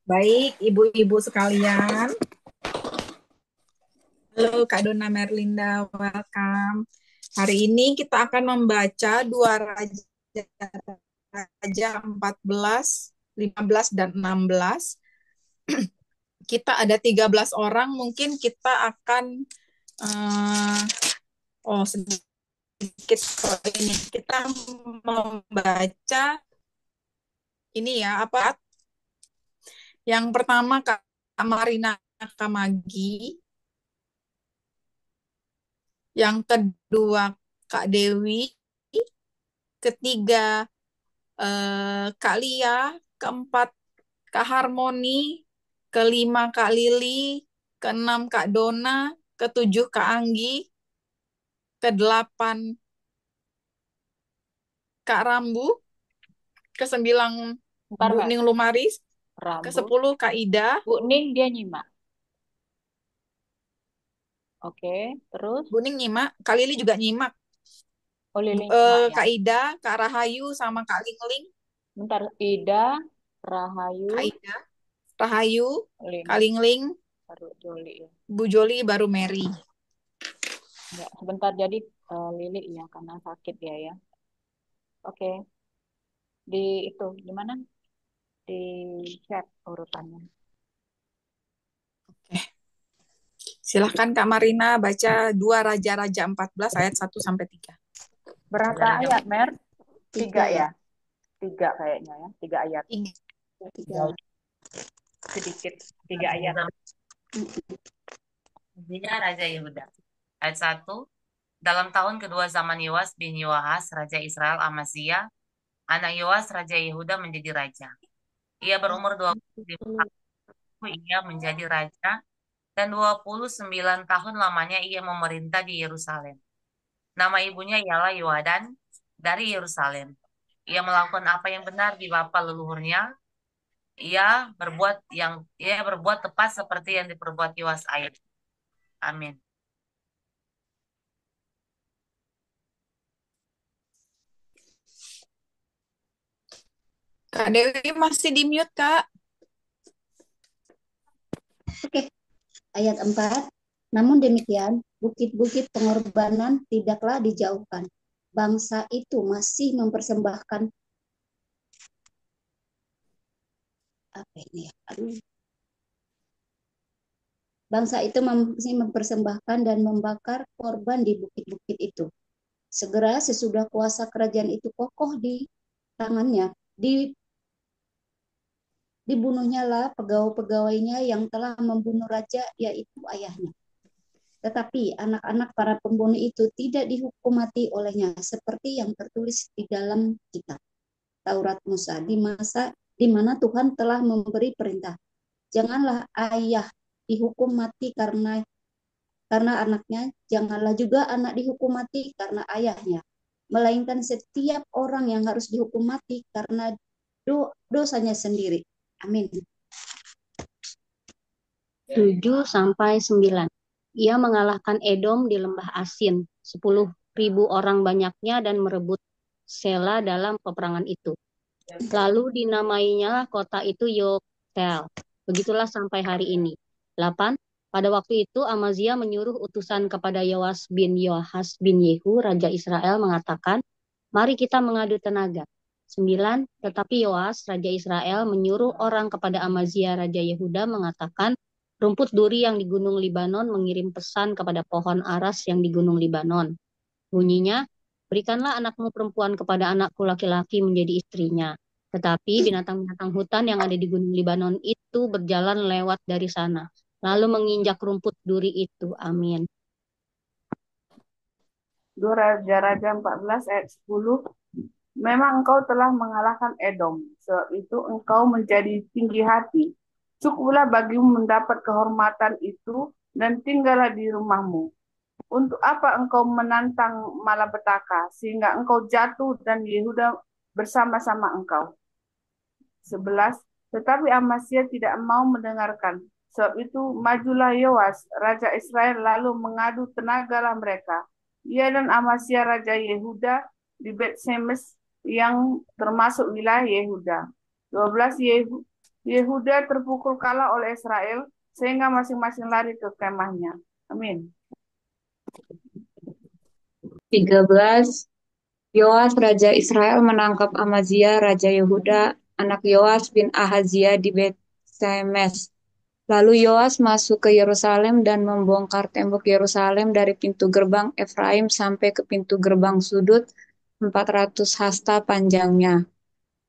Baik, ibu-ibu sekalian. Halo Kak Dona Merlinda, welcome. Hari ini kita akan membaca dua raja, raja 14, 15, dan 16. Kita ada 13 orang, mungkin kita akan uh, sedikit ini. Kita membaca ini ya, apa? Yang pertama Kak Marina Kamagi, yang kedua Kak Dewi, ketiga Kak Lia, keempat Kak Harmoni, kelima Kak Lili, keenam Kak Dona, ketujuh Kak Anggi, kedelapan Kak Rambu, kesembilan Bentar, Bu Kak. Ning Lumaris, Rambut. kesepuluh Kak Ida, Bu Ning dia nyimak. Oke, terus. Bu Ning nyimak, Kak Lili juga nyimak, Oh, Lili nyimak ya. Kak Ida, Kak Rahayu, sama Kak Lingling, Bentar, Ida, Kak Rahayu, Ida, Rahayu, Kak Ling, Lingling, baru Joli ya. Bu Joli, baru Mary. Ya, sebentar jadi Lili ya karena sakit dia ya. Oke, di itu gimana? Di chat urutannya. Silahkan Kak Marina baca dua Raja-Raja 14 ayat 1 sampai 3. Berapa ayat, Mer? Tiga Tiga ya? ya, Tiga kayaknya ya. Tiga ayat. tiga. Sedikit. Tiga ayat. Intinya Raja Yehuda. Ayat 1. Dalam tahun kedua zaman Yoas bin Yoahas, Raja Israel Amazia, anak Yoas Raja Yehuda menjadi raja. Ia berumur 25 tahun, ia menjadi raja, dan 29 tahun lamanya ia memerintah di Yerusalem. Nama ibunya ialah Yoadan dari Yerusalem. Ia melakukan apa yang benar di bapa leluhurnya. Ia berbuat tepat seperti yang diperbuat Yoas ayah. Amin. Kak Dewi masih di mute, Kak. Oke, ayat 4. Namun demikian, bukit-bukit pengorbanan tidaklah dijauhkan. Bangsa itu masih mempersembahkan apa ini? Aduh. Bangsa itu masih mempersembahkan dan membakar korban di bukit-bukit itu. Segera sesudah kuasa kerajaan itu kokoh di tangannya, dibunuhnya lah pegawai-pegawainya yang telah membunuh raja, yaitu ayahnya. Tetapi anak-anak para pembunuh itu tidak dihukum mati olehnya, seperti yang tertulis di dalam kitab Taurat Musa, di mana Tuhan telah memberi perintah, janganlah ayah dihukum mati karena anaknya, janganlah juga anak dihukum mati karena ayahnya, melainkan setiap orang yang harus dihukum mati karena dosanya sendiri. Amin. 7-9. Ia mengalahkan Edom di lembah Asin, 10.000 orang banyaknya, dan merebut Sela dalam peperangan itu. Lalu dinamainya kota itu Yoktel. Begitulah sampai hari ini. 8. Pada waktu itu Amazia menyuruh utusan kepada Yoas bin Yoahas bin Yehu, Raja Israel, mengatakan, mari kita mengadu tenaga. 9. Tetapi Yoas, Raja Israel, menyuruh orang kepada Amazia, Raja Yehuda, mengatakan, rumput duri yang di Gunung Libanon mengirim pesan kepada pohon aras yang di Gunung Libanon. Bunyinya, berikanlah anakmu perempuan kepada anakku laki-laki menjadi istrinya. Tetapi binatang-binatang hutan yang ada di Gunung Libanon itu berjalan lewat dari sana, lalu menginjak rumput duri itu. Amin. 2 Raja-Raja 14 ayat 10. Memang engkau telah mengalahkan Edom, sebab itu engkau menjadi tinggi hati. Cukuplah bagimu mendapat kehormatan itu dan tinggallah di rumahmu. Untuk apa engkau menantang malapetaka, sehingga engkau jatuh dan Yehuda bersama-sama engkau. 11. Tetapi Amasya tidak mau mendengarkan. Sebab itu majulah Yoas, Raja Israel, lalu mengadu tenagalah mereka. Ia dan Amasya Raja Yehuda di Bet Semes yang termasuk wilayah Yehuda. 12. Yehuda terpukul kalah oleh Israel sehingga masing-masing lari ke kemahnya. Amin. 13. Yoas Raja Israel menangkap Amazia Raja Yehuda, anak Yoas bin Ahazia di Bet-Semes. Lalu Yoas masuk ke Yerusalem dan membongkar tembok Yerusalem dari pintu gerbang Efraim sampai ke pintu gerbang sudut 400 hasta panjangnya.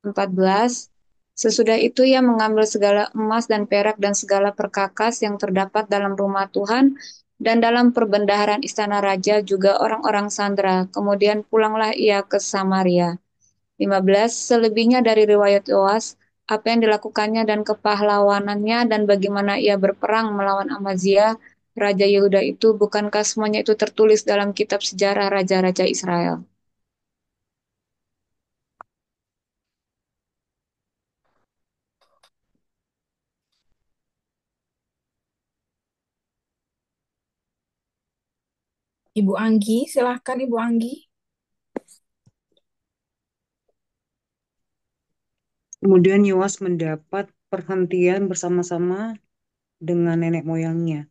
14. Sesudah itu ia mengambil segala emas dan perak dan segala perkakas yang terdapat dalam rumah Tuhan dan dalam perbendaharan istana raja juga orang-orang sandera. Kemudian pulanglah ia ke Samaria. 15. Selebihnya dari riwayat Yoas, apa yang dilakukannya dan kepahlawanannya dan bagaimana ia berperang melawan Amazia, Raja Yehuda itu, bukankah semuanya itu tertulis dalam kitab sejarah Raja-Raja Israel? Ibu Anggi, silahkan Ibu Anggi. Kemudian Yoas mendapat perhentian bersama-sama dengan nenek moyangnya,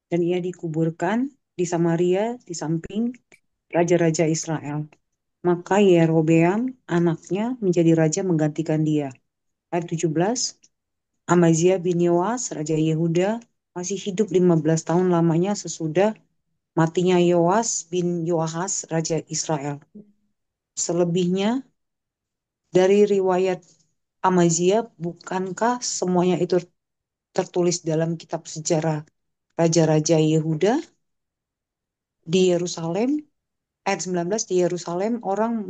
dan ia dikuburkan di Samaria di samping raja-raja Israel. Maka Yerobeam anaknya menjadi raja menggantikan dia. Ayat 17, Amazia bin Yoas, Raja Yehuda, masih hidup 15 tahun lamanya sesudah matinya Yoas bin Yoahas, Raja Israel. Selebihnya dari riwayat Amazia, bukankah semuanya itu tertulis dalam kitab sejarah Raja-Raja Yehuda? Di Yerusalem, ayat 19, di Yerusalem orang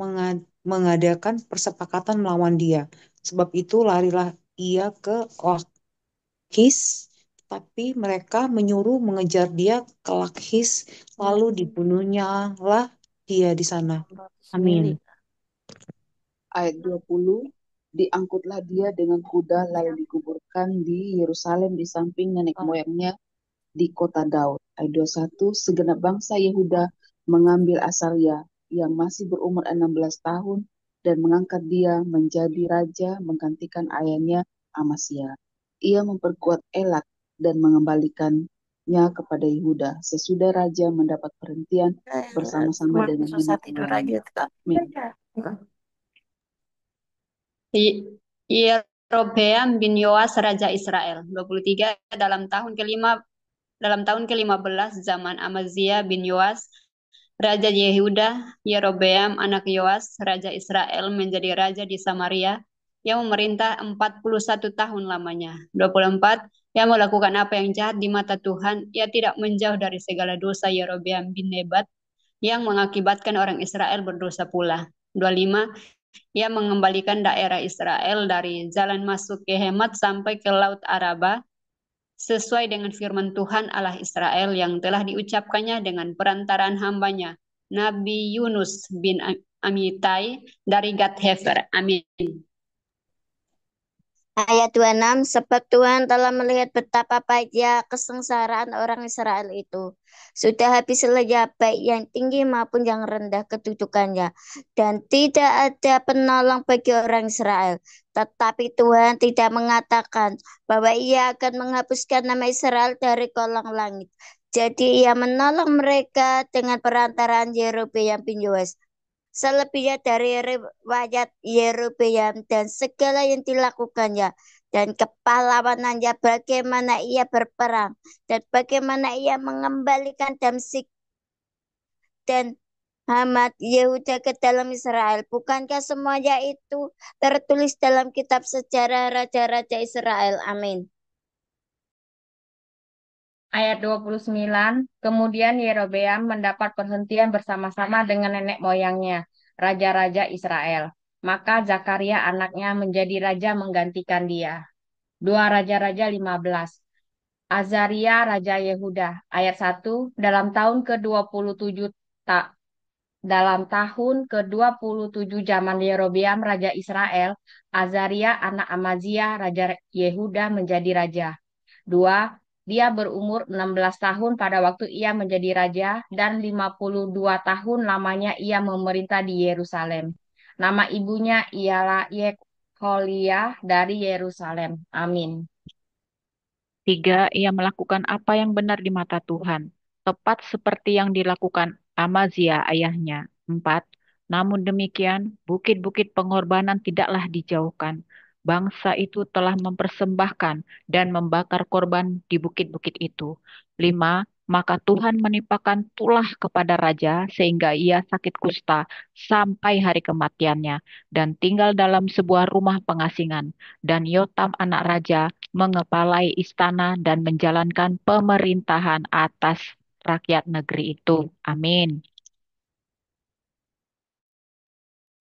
mengadakan persepakatan melawan dia. Sebab itu larilah ia ke Lakhis, tapi mereka menyuruh mengejar dia ke Lakhis, lalu dibunuhnya lah dia di sana. Amin. Ayat 20, diangkutlah dia dengan kuda lalu dikuburkan di Yerusalem di samping nenek moyangnya di kota Daud. Ayat 21, segenap bangsa Yehuda mengambil Asaria yang masih berumur 16 tahun dan mengangkat dia menjadi raja menggantikan ayahnya Amasya. Ia memperkuat Elat dan mengembalikannya kepada Yehuda sesudah raja mendapat perhentian bersama-sama dengan nenek moyangnya. Amin. Yerobeam bin Yoas Raja Israel. 23. Dalam tahun ke-15 zaman Amazia bin Yoas Raja Yehuda, Yerobeam anak Yoas Raja Israel menjadi raja di Samaria yang memerintah 41 tahun lamanya. 24. Ia melakukan apa yang jahat di mata Tuhan. Ia tidak menjauh dari segala dosa Yerobeam bin Nebat yang mengakibatkan orang Israel berdosa pula. 25. Ia mengembalikan daerah Israel dari jalan masuk ke Hemat sampai ke Laut Araba, sesuai dengan firman Tuhan Allah Israel yang telah diucapkannya dengan perantaraan hambanya, Nabi Yunus bin Amitai dari Gad-Hefer. Amin. Ayat 26, sebab Tuhan telah melihat betapa pahitnya kesengsaraan orang Israel itu. Sudah habis saja baik yang tinggi maupun yang rendah kedudukannya. Dan tidak ada penolong bagi orang Israel. Tetapi Tuhan tidak mengatakan bahwa ia akan menghapuskan nama Israel dari kolong langit. Jadi ia menolong mereka dengan perantaraan Yerobeam bin Yoas. Selebihnya dari riwayat Yerobeam dan segala yang dilakukannya dan kepahlawanannya, bagaimana ia berperang dan bagaimana ia mengembalikan Damsyik dan Hamat Yehuda ke dalam Israel. Bukankah semuanya itu tertulis dalam kitab sejarah Raja-Raja Israel? Amin. Ayat 29, kemudian Yerobeam mendapat perhentian bersama-sama dengan nenek moyangnya, raja-raja Israel. Maka Zakaria anaknya menjadi raja menggantikan dia. 2 Raja-Raja 15. Azaria Raja Yehuda. Ayat 1, dalam tahun ke-27 zaman Yerobeam Raja Israel, Azaria anak Amazia Raja Yehuda menjadi raja. 2. Dia berumur 16 tahun pada waktu ia menjadi raja dan 52 tahun lamanya ia memerintah di Yerusalem. Nama ibunya ialah Kholiyah dari Yerusalem. Amin. 3. Ia melakukan apa yang benar di mata Tuhan, tepat seperti yang dilakukan Amazia ayahnya. 4. Namun demikian, bukit-bukit pengorbanan tidaklah dijauhkan. Bangsa itu telah mempersembahkan dan membakar korban di bukit-bukit itu. 5. Maka Tuhan menimpakan tulah kepada raja sehingga ia sakit kusta sampai hari kematiannya dan tinggal dalam sebuah rumah pengasingan. Dan Yotam anak raja mengepalai istana dan menjalankan pemerintahan atas rakyat negeri itu. Amin.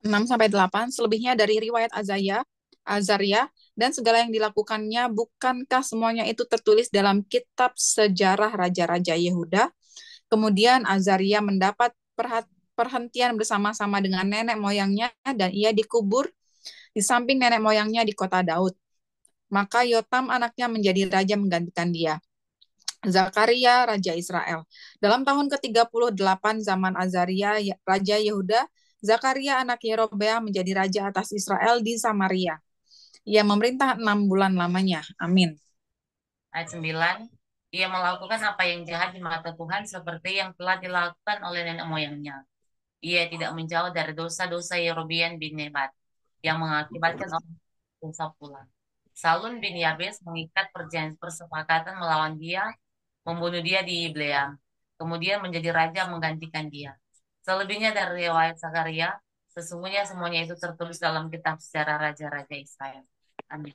6-8, selebihnya dari riwayat Azaria, dan segala yang dilakukannya, bukankah semuanya itu tertulis dalam kitab sejarah Raja-Raja Yehuda? Kemudian Azaria mendapat perhentian bersama-sama dengan nenek moyangnya, dan ia dikubur di samping nenek moyangnya di kota Daud. Maka Yotam anaknya menjadi raja menggantikan dia. Zakaria, Raja Israel. Dalam tahun ke-38 zaman Azaria, Raja Yehuda, Zakaria anak Yerobeam menjadi raja atas Israel di Samaria. Ia memerintah 6 bulan lamanya. Amin. Ayat 9. Ia melakukan apa yang jahat di mata Tuhan seperti yang telah dilakukan oleh nenek moyangnya. Ia tidak menjauh dari dosa-dosa Yerobeam bin Nebat yang mengakibatkan orang dosa pula. Salun bin Yabes mengikat perjanjian persepakatan melawan dia, membunuh dia di Ibleam, kemudian menjadi raja menggantikan dia. Selebihnya dari riwayat Zakaria, sesungguhnya semuanya itu tertulis dalam kitab sejarah raja-raja Israel. Amin.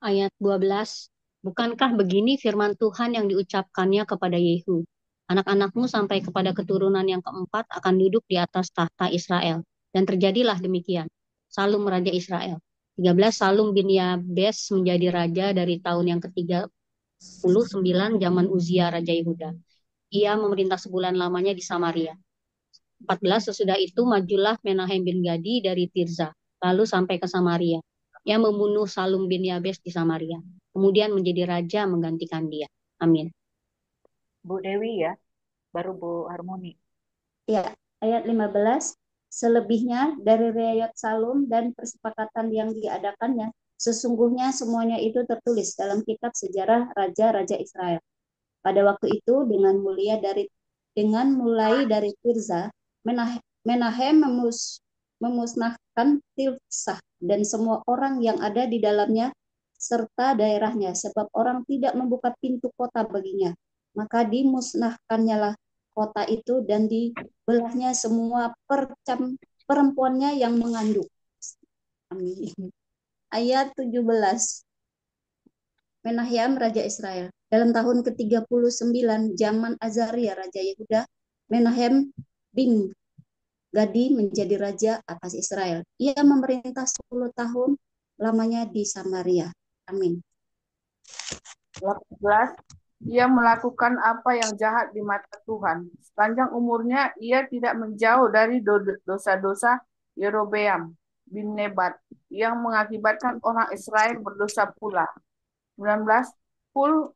Ayat 12. Bukankah begini firman Tuhan yang diucapkannya kepada Yehu? Anak-anakmu sampai kepada keturunan yang keempat akan duduk di atas tahta Israel. Dan terjadilah demikian. Salum Raja Israel. 13. Salum bin Yabes menjadi raja dari tahun yang ke-39 zaman Uzia Raja Yehuda. Ia memerintah sebulan lamanya di Samaria. 14. Sesudah itu majulah Menahem bin Gadi dari Tirza, lalu sampai ke Samaria. Ia membunuh Salum bin Yabes di Samaria, kemudian menjadi raja menggantikan dia. Amin. Bu Dewi ya, baru Bu Harmoni. Ya, ayat 15. Selebihnya dari riwayat Salum dan persepakatan yang diadakannya, sesungguhnya semuanya itu tertulis dalam kitab sejarah raja-raja Israel. Pada waktu itu dengan mulai dari Tirza, Menahem memusnahkan Tirsa dan semua orang yang ada di dalamnya serta daerahnya, sebab orang tidak membuka pintu kota baginya. Maka dimusnahkannya lah kota itu dan dibelahnya semua perempuannya yang mengandung. Amin. Ayat 17. Menahem Raja Israel. Dalam tahun ke-39 zaman Azaria Raja Yehuda, Menahem bin Gadi menjadi raja atas Israel. Ia memerintah 10 tahun lamanya di Samaria. Amin. 18. Ia melakukan apa yang jahat di mata Tuhan. Sepanjang umurnya, ia tidak menjauh dari dosa-dosa Yerobeam bin Nebat yang mengakibatkan orang Israel berdosa pula. 19. Pul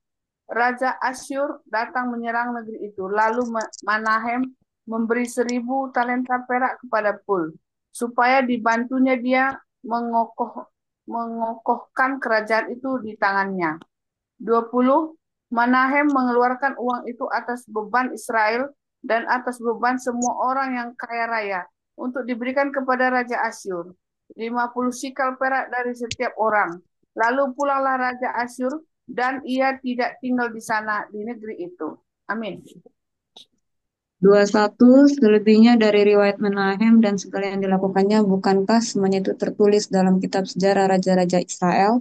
Raja Asyur datang menyerang negeri itu. Lalu Manahem memberi 1000 talenta perak kepada Pul, supaya dibantunya dia mengokohkan kerajaan itu di tangannya. 20. Manahem mengeluarkan uang itu atas beban Israel dan atas beban semua orang yang kaya raya untuk diberikan kepada Raja Asyur. 50 sikal perak dari setiap orang. Lalu pulanglah Raja Asyur dan ia tidak tinggal di sana di negeri itu. Amin. 21. Selebihnya dari riwayat Menahem dan segala yang dilakukannya, bukankah semuanya itu tertulis dalam kitab sejarah raja-raja Israel?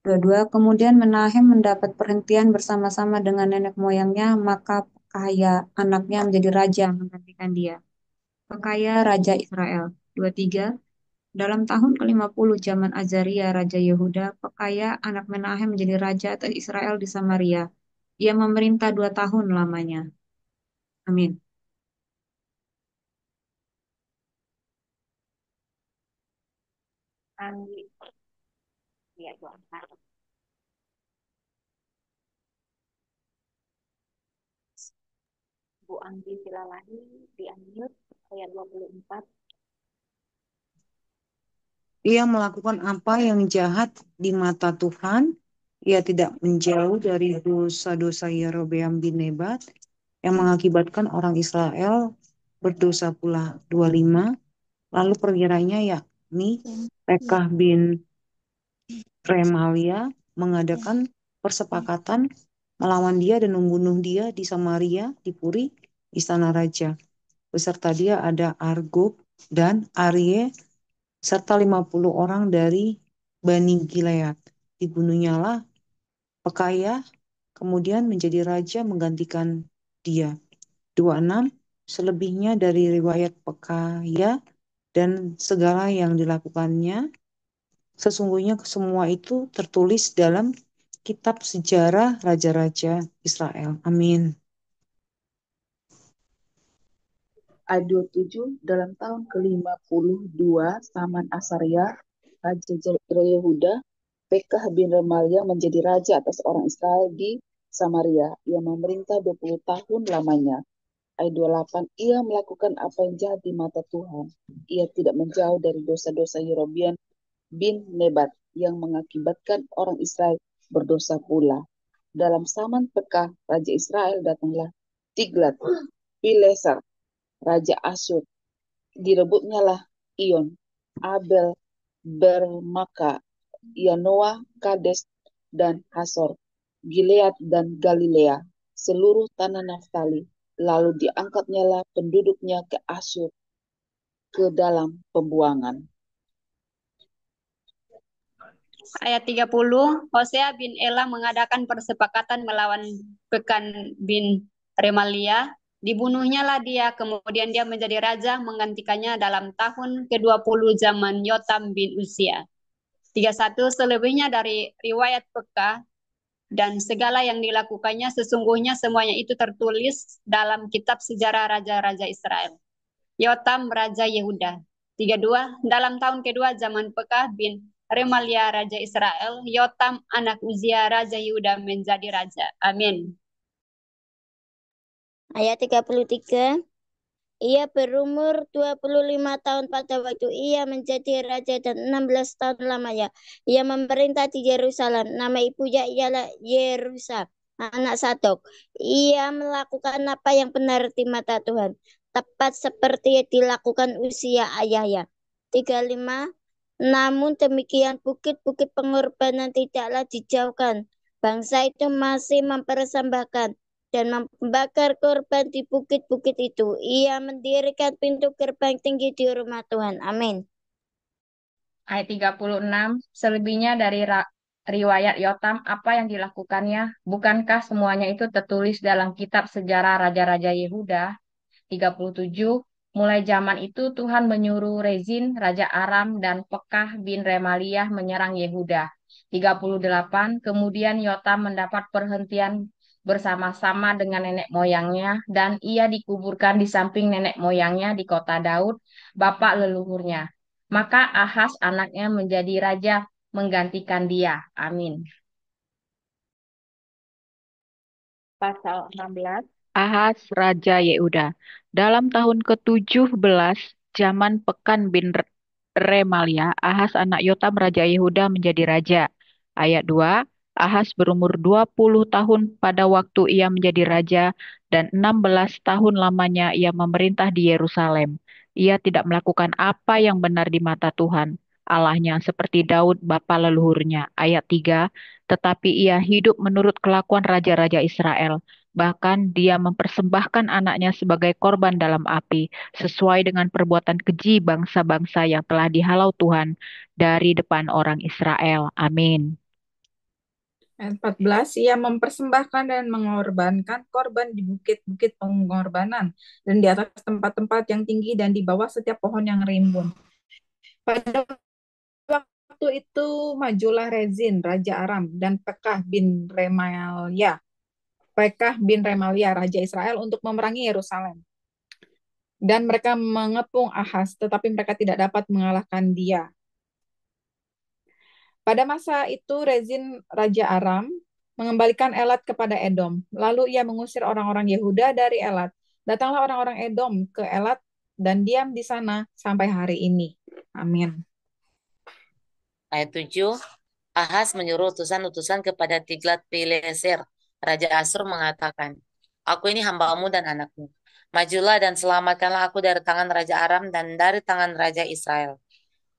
22. Kemudian Menahem mendapat perhentian bersama-sama dengan nenek moyangnya, maka Pekaya anaknya menjadi raja menggantikan dia. Pekaya Raja Israel. 23. Dalam tahun ke-50 zaman Azaria Raja Yehuda, Pekaya anak Menahem menjadi raja atas Israel di Samaria. Ia memerintah 2 tahun lamanya. Amin. Anggi. Ya, Bu. Bu Anggi Silalahi di unmute ayat 24. Ia melakukan apa yang jahat di mata Tuhan. Ia tidak menjauh dari dosa-dosa Yerobeam bin Nebat yang mengakibatkan orang Israel berdosa pula. 25. Lalu perwiranya yakni Pekah bin Remalia mengadakan persepakatan melawan dia dan membunuh dia di Samaria, di Puri, istana raja. Beserta dia ada Argob dan Arye serta 50 orang dari Bani Gilead. Dibunuhnyalah Pekaya, kemudian menjadi raja menggantikan dia. 26. Selebihnya dari riwayat Pekaya dan segala yang dilakukannya, sesungguhnya semua itu tertulis dalam kitab sejarah raja-raja Israel. Amin. Ayat 27, dalam tahun ke-52 Zaman Asaria, Raja Yehuda, Pekah bin Remalia menjadi raja atas orang Israel di Samaria. Ia memerintah 20 tahun lamanya. Ayat 28, ia melakukan apa yang jahat di mata Tuhan. Ia tidak menjauh dari dosa-dosa Yerobeam bin Nebat yang mengakibatkan orang Israel berdosa pula. Dalam zaman Pekah, Raja Israel datanglah Tiglat Pileser, Raja Asyur. Direbutnya lah Ion, Abel, Bermaka, Yanoah, Kades, dan Hasor, Gilead dan Galilea, seluruh tanah Naftali. Lalu diangkatnya lah penduduknya ke Asyur, ke dalam pembuangan. Ayat 30, Hosea bin Elah mengadakan persepakatan melawan Pekan bin Remalia. Dibunuhnya lah dia, kemudian dia menjadi raja menggantikannya dalam tahun ke-20 zaman Yotam bin Usia. 31, selebihnya dari riwayat Pekah dan segala yang dilakukannya, sesungguhnya semuanya itu tertulis dalam kitab sejarah raja-raja Israel. Yotam Raja Yehuda. 32, dalam tahun kedua zaman Pekah bin Remalia Raja Israel, Yotam anak Uzia Raja Yehuda menjadi raja. Amin. Ayat 33. Ia berumur 25 tahun pada waktu ia menjadi raja dan 16 tahun lamanya. Ia memerintah di Yerusalem. Nama ibunya ialah Yerusa, anak Sadok. Ia melakukan apa yang benar di mata Tuhan, tepat seperti yang dilakukan Usia ayahnya. 35. Namun demikian bukit-bukit pengorbanan tidaklah dijauhkan. Bangsa itu masih mempersembahkan dan membakar korban di bukit-bukit itu. Ia mendirikan pintu gerbang tinggi di rumah Tuhan. Amin. Ayat 36, selebihnya dari riwayat Yotam, apa yang dilakukannya? Bukankah semuanya itu tertulis dalam kitab sejarah Raja-Raja Yehuda? 37, mulai zaman itu Tuhan menyuruh Rezin, Raja Aram, dan Pekah bin Remaliah menyerang Yehuda. 38, kemudian Yotam mendapat perhentian bersama-sama dengan nenek moyangnya, dan ia dikuburkan di samping nenek moyangnya di kota Daud, bapak leluhurnya. Maka Ahaz anaknya menjadi raja menggantikan dia. Amin. Pasal 16. Ahaz Raja Yehuda. Dalam tahun ke-17 zaman Pekan bin Remalia, Ahaz anak Yotam Raja Yehuda menjadi raja. Ayat 2, Ahaz berumur 20 tahun pada waktu ia menjadi raja dan 16 tahun lamanya ia memerintah di Yerusalem. Ia tidak melakukan apa yang benar di mata Tuhan, Allahnya seperti Daud bapa leluhurnya. Ayat 3, tetapi ia hidup menurut kelakuan raja-raja Israel. Bahkan dia mempersembahkan anaknya sebagai korban dalam api, sesuai dengan perbuatan keji bangsa-bangsa yang telah dihalau Tuhan dari depan orang Israel. Amin. Ayat 14, ia mempersembahkan dan mengorbankan korban di bukit-bukit pengorbanan dan di atas tempat-tempat yang tinggi dan di bawah setiap pohon yang rimbun. Pada waktu itu majulah Rezin, Raja Aram, dan Pekah bin Remalia, Raja Israel untuk memerangi Yerusalem. Dan mereka mengepung Ahaz, tetapi mereka tidak dapat mengalahkan dia. Pada masa itu Rezin Raja Aram mengembalikan Elat kepada Edom. Lalu ia mengusir orang-orang Yehuda dari Elat. Datanglah orang-orang Edom ke Elat dan diam di sana sampai hari ini. Amin. Ayat 7, Ahaz menyuruh utusan-utusan kepada Tiglat-Pileser, Raja Asyur mengatakan, Aku ini hambamu dan anakmu. Majulah dan selamatkanlah aku dari tangan Raja Aram dan dari tangan Raja Israel,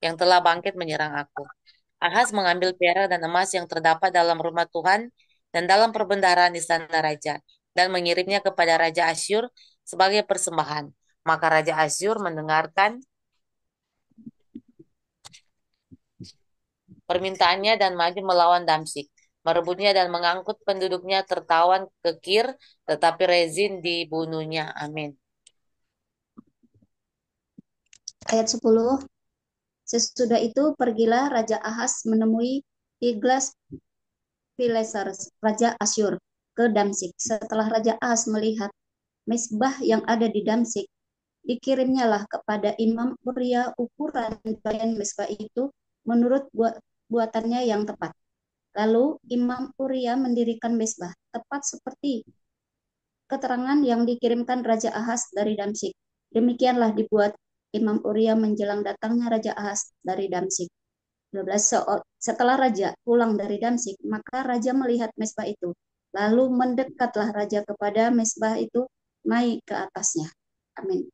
yang telah bangkit menyerang aku. Ahaz mengambil perak dan emas yang terdapat dalam rumah Tuhan dan dalam perbendaharaan istana raja, dan mengirimnya kepada Raja Asyur sebagai persembahan. Maka Raja Asyur mendengarkan permintaannya dan maju melawan Damsyik, merebutnya dan mengangkut penduduknya tertawan ke Kir, tetapi Rezin dibunuhnya. Amin. Ayat 10. Sesudah itu pergilah Raja Ahaz menemui Tiglas-Pileser, Raja Asyur, ke Damsyik. Setelah Raja Ahaz melihat mezbah yang ada di Damsyik, dikirimnyalah kepada Imam Uria ukuran bagian mezbah itu menurut buatannya yang tepat. Lalu Imam Uria mendirikan mezbah tepat seperti keterangan yang dikirimkan Raja Ahaz dari Damsyik. Demikianlah dibuat Imam Uria menjelang datangnya Raja Ahaz dari Damsyik. 12. Setelah Raja pulang dari Damsyik, maka Raja melihat mezbah itu. Lalu mendekatlah Raja kepada mezbah itu, naik ke atasnya. Amin.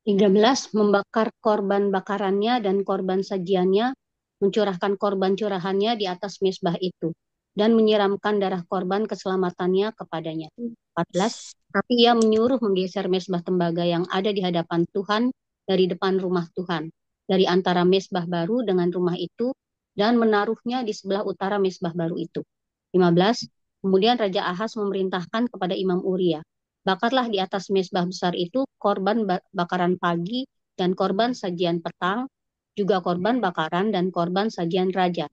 13. Membakar korban bakarannya dan korban sajiannya, mencurahkan korban curahannya di atas mezbah itu, dan menyiramkan darah korban keselamatannya kepadanya. 14. Tapi ia menyuruh menggeser mezbah tembaga yang ada di hadapan Tuhan dari depan rumah Tuhan, dari antara mezbah baru dengan rumah itu, dan menaruhnya di sebelah utara mezbah baru itu. 15. Kemudian Raja Ahaz memerintahkan kepada Imam Uria, bakarlah di atas mezbah besar itu korban bakaran pagi dan korban sajian petang, juga korban bakaran dan korban sajian raja.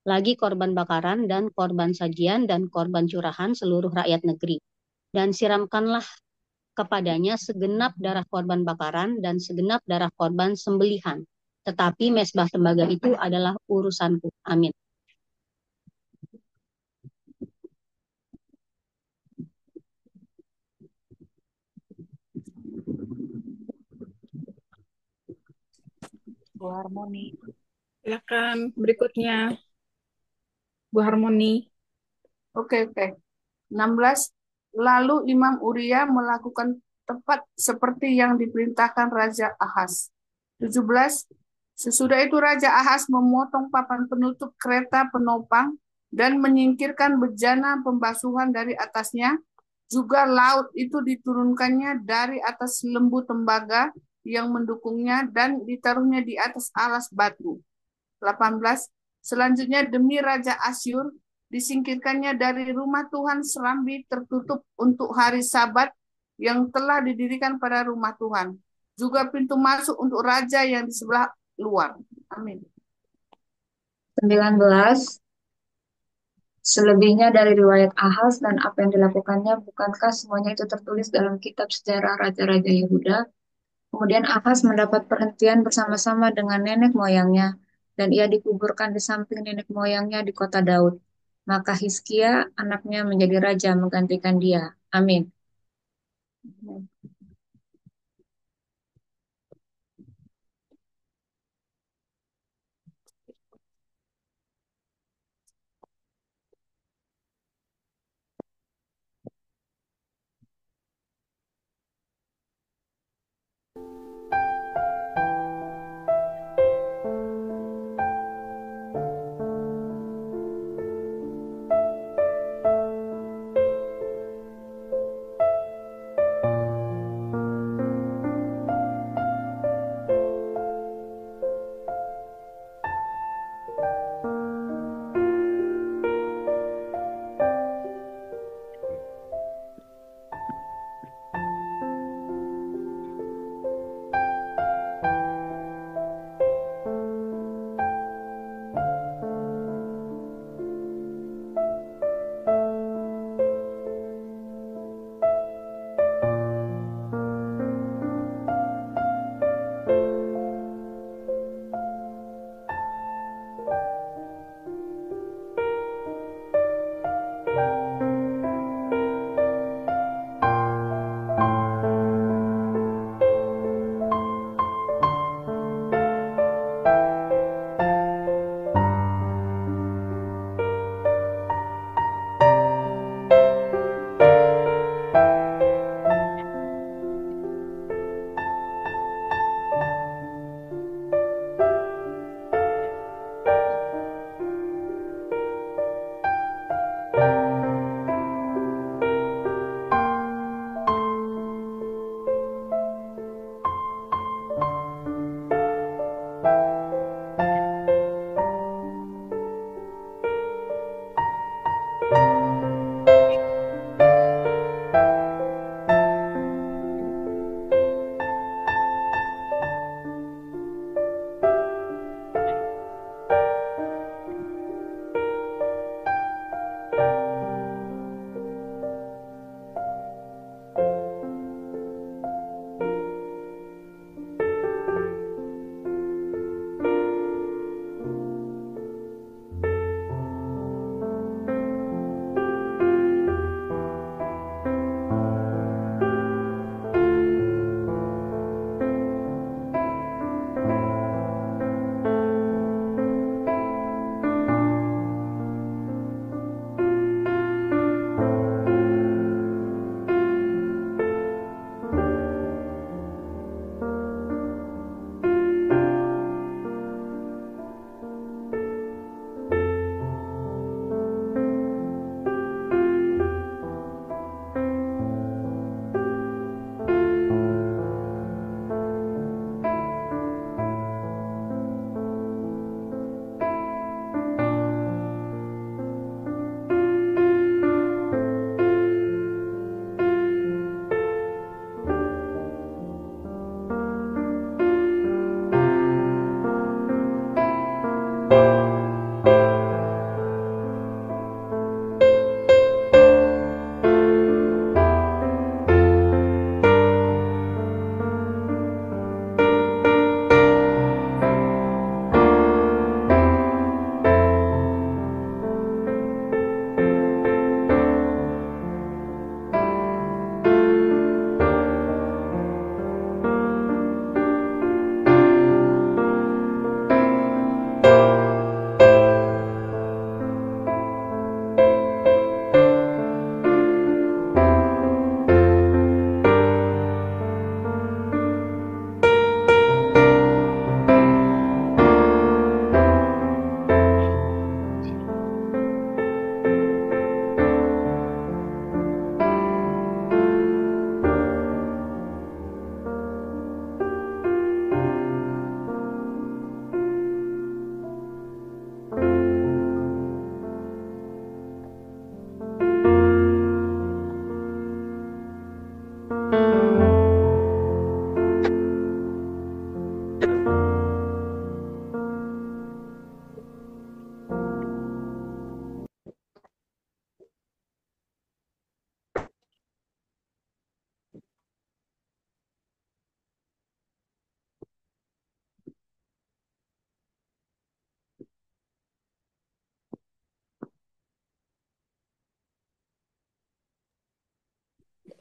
Lagi korban bakaran dan korban sajian dan korban curahan seluruh rakyat negeri. Dan siramkanlah kepadanya segenap darah korban bakaran dan segenap darah korban sembelihan. Tetapi mezbah tembaga itu adalah urusanku. Amin. Bu Harmoni. Silakan berikutnya, Bu Harmoni. Oke. 16. Lalu Imam Uria melakukan tepat seperti yang diperintahkan Raja Ahaz. 17. Sesudah itu Raja Ahaz memotong papan penutup kereta penopang dan menyingkirkan bejana pembasuhan dari atasnya. Juga laut itu diturunkannya dari atas lembu tembaga yang mendukungnya dan ditaruhnya di atas alas batu. 18. Selanjutnya demi Raja Asyur disingkirkannya dari rumah Tuhan serambi tertutup untuk hari Sabat yang telah didirikan pada rumah Tuhan. Juga pintu masuk untuk raja yang di sebelah luar. Amin. 19. Selebihnya dari riwayat Ahaz dan apa yang dilakukannya, bukankah semuanya itu tertulis dalam kitab sejarah Raja-Raja Yehuda? Kemudian Ahaz mendapat perhentian bersama-sama dengan nenek moyangnya, dan ia dikuburkan di samping nenek moyangnya di kota Daud. Maka Hizkia, anaknya, menjadi raja menggantikan dia. Amin.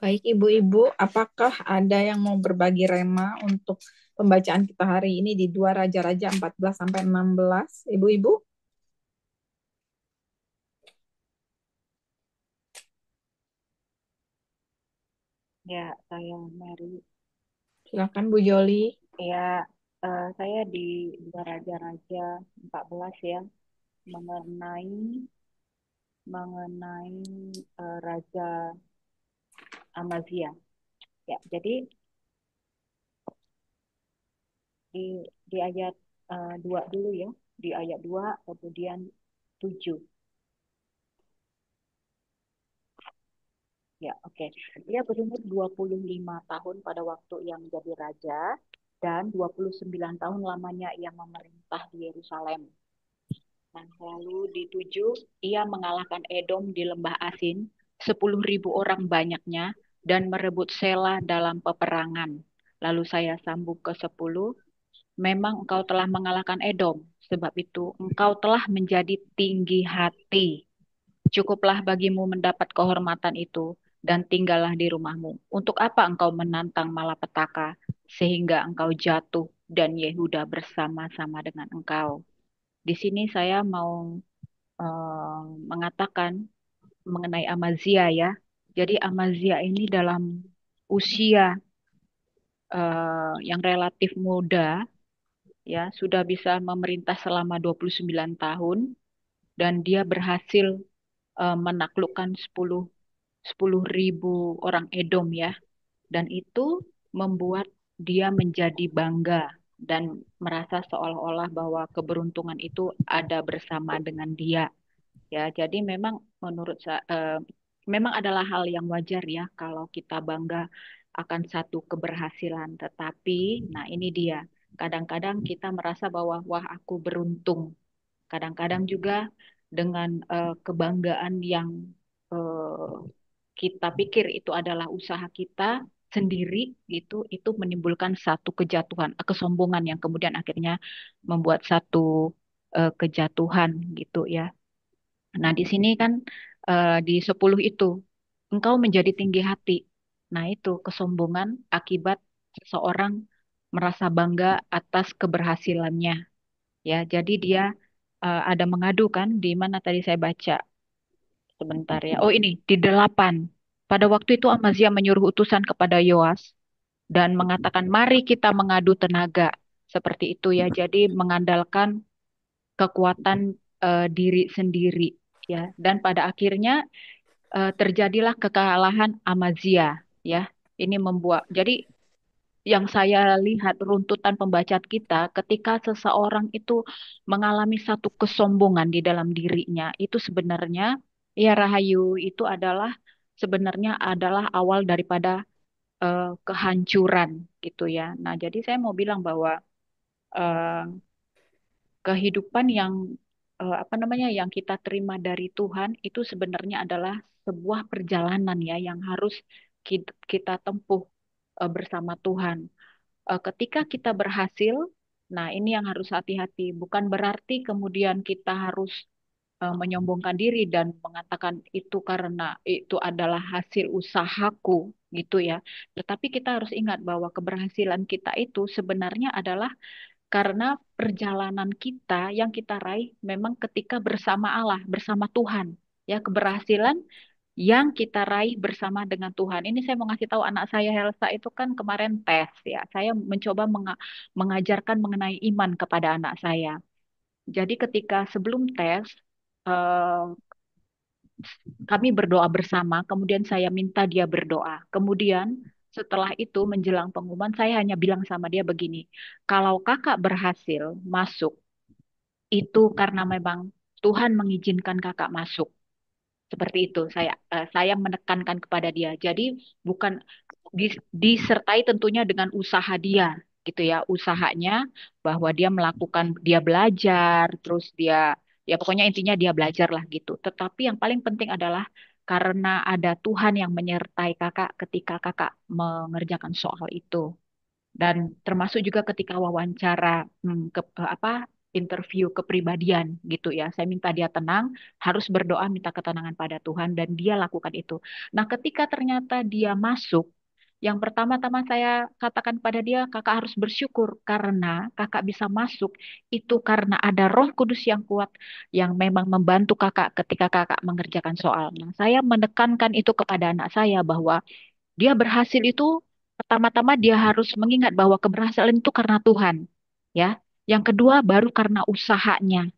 Baik, Ibu-ibu, apakah ada yang mau berbagi rema untuk pembacaan kita hari ini di 2 Raja-Raja 14 sampai 16? Ibu-ibu, Ya, saya Mary. silakan Bu Joli. Ya, saya di Dua Raja-Raja 14 ya, mengenai mengenai Raja Amazia. Ya, jadi di ayat 2 dulu ya, di ayat 2 kemudian 7. Ya, oke. Dia berumur 25 tahun pada waktu ia menjadi raja dan 29 tahun lamanya ia memerintah di Yerusalem. Nah, lalu di 7, ia mengalahkan Edom di lembah Asin, 10.000 orang banyaknya, dan merebut Sela dalam peperangan. Lalu saya sambung ke 10, memang engkau telah mengalahkan Edom, sebab itu engkau telah menjadi tinggi hati. Cukuplah bagimu mendapat kehormatan itu, dan tinggallah di rumahmu. Untuk apa engkau menantang malapetaka, sehingga engkau jatuh, dan Yehuda bersama-sama dengan engkau. Di sini saya mau mengatakan mengenai Amazia ya. Jadi Amazia ini dalam usia yang relatif muda ya sudah bisa memerintah selama 29 tahun dan dia berhasil menaklukkan 10.000 orang Edom ya. Dan itu membuat dia menjadi bangga dan merasa seolah-olah bahwa keberuntungan itu ada bersama dengan dia. Ya, jadi memang memang adalah hal yang wajar ya kalau kita bangga akan satu keberhasilan. Tetapi, nah ini dia. Kadang-kadang kita merasa bahwa wah aku beruntung. Kadang-kadang juga dengan kebanggaan yang eh, kita pikir itu adalah usaha kita sendiri itu menimbulkan satu kejatuhan, kesombongan yang kemudian akhirnya membuat satu kejatuhan gitu ya. Nah, di sini kan di 10 itu engkau menjadi tinggi hati. Nah, itu kesombongan akibat seseorang merasa bangga atas keberhasilannya. Ya, jadi dia ada mengadu kan di mana tadi saya baca sebentar ya. Oh, ini di 8. Pada waktu itu Amazia menyuruh utusan kepada Yoas dan mengatakan, "Mari kita mengadu tenaga." Seperti itu ya. Jadi mengandalkan kekuatan diri sendiri ya. Dan pada akhirnya terjadilah kekalahan Amazia ya. Ini membuat jadi yang saya lihat runtutan pembacaan kita ketika seseorang itu mengalami satu kesombongan di dalam dirinya itu sebenarnya ya Rahayu itu adalah sebenarnya adalah awal daripada kehancuran gitu ya. Nah, jadi saya mau bilang bahwa eh, kehidupan yang apa namanya yang kita terima dari Tuhan itu sebenarnya adalah sebuah perjalanan ya yang harus kita tempuh bersama Tuhan. Ketika kita berhasil, nah ini yang harus hati-hati. Bukan berarti kemudian kita harus menyombongkan diri dan mengatakan itu karena itu adalah hasil usahaku gitu ya. Tetapi kita harus ingat bahwa keberhasilan kita itu sebenarnya adalah karena perjalanan kita yang kita raih memang ketika bersama Allah, bersama Tuhan. Ya, keberhasilan yang kita raih bersama dengan Tuhan. Ini saya mau ngasih tahu anak saya Helsa itu kan kemarin tes ya. Saya mencoba mengajarkan mengenai iman kepada anak saya. Jadi ketika sebelum tes eh, kami berdoa bersama, kemudian saya minta dia berdoa. Kemudian setelah itu menjelang pengumuman saya hanya bilang sama dia begini, kalau kakak berhasil masuk itu karena memang Tuhan mengizinkan kakak masuk. Seperti itu saya menekankan kepada dia. Jadi bukan disertai tentunya dengan usaha dia gitu ya, usahanya bahwa dia belajar, terus dia ya pokoknya intinya dia belajar lah gitu. Tetapi yang paling penting adalah karena ada Tuhan yang menyertai kakak ketika kakak mengerjakan soal itu. Dan termasuk juga ketika wawancara interview kepribadian gitu ya. Saya minta dia tenang, harus berdoa minta ketenangan pada Tuhan dan dia lakukan itu. Nah, ketika ternyata dia masuk, yang pertama-tama saya katakan pada dia, kakak harus bersyukur karena kakak bisa masuk itu karena ada Roh Kudus yang kuat yang memang membantu kakak ketika kakak mengerjakan soal. Nah, saya menekankan itu kepada anak saya bahwa dia berhasil itu pertama-tama dia harus mengingat bahwa keberhasilan itu karena Tuhan, ya. Yang kedua baru karena usahanya.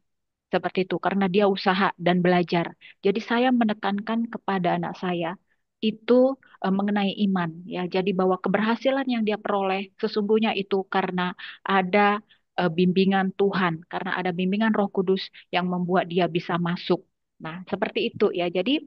Seperti itu, karena dia usaha dan belajar. Jadi saya menekankan kepada anak saya itu mengenai iman, ya. Jadi bahwa keberhasilan yang dia peroleh sesungguhnya itu karena ada bimbingan Tuhan, karena ada bimbingan Roh Kudus yang membuat dia bisa masuk. Nah, seperti itu ya. Jadi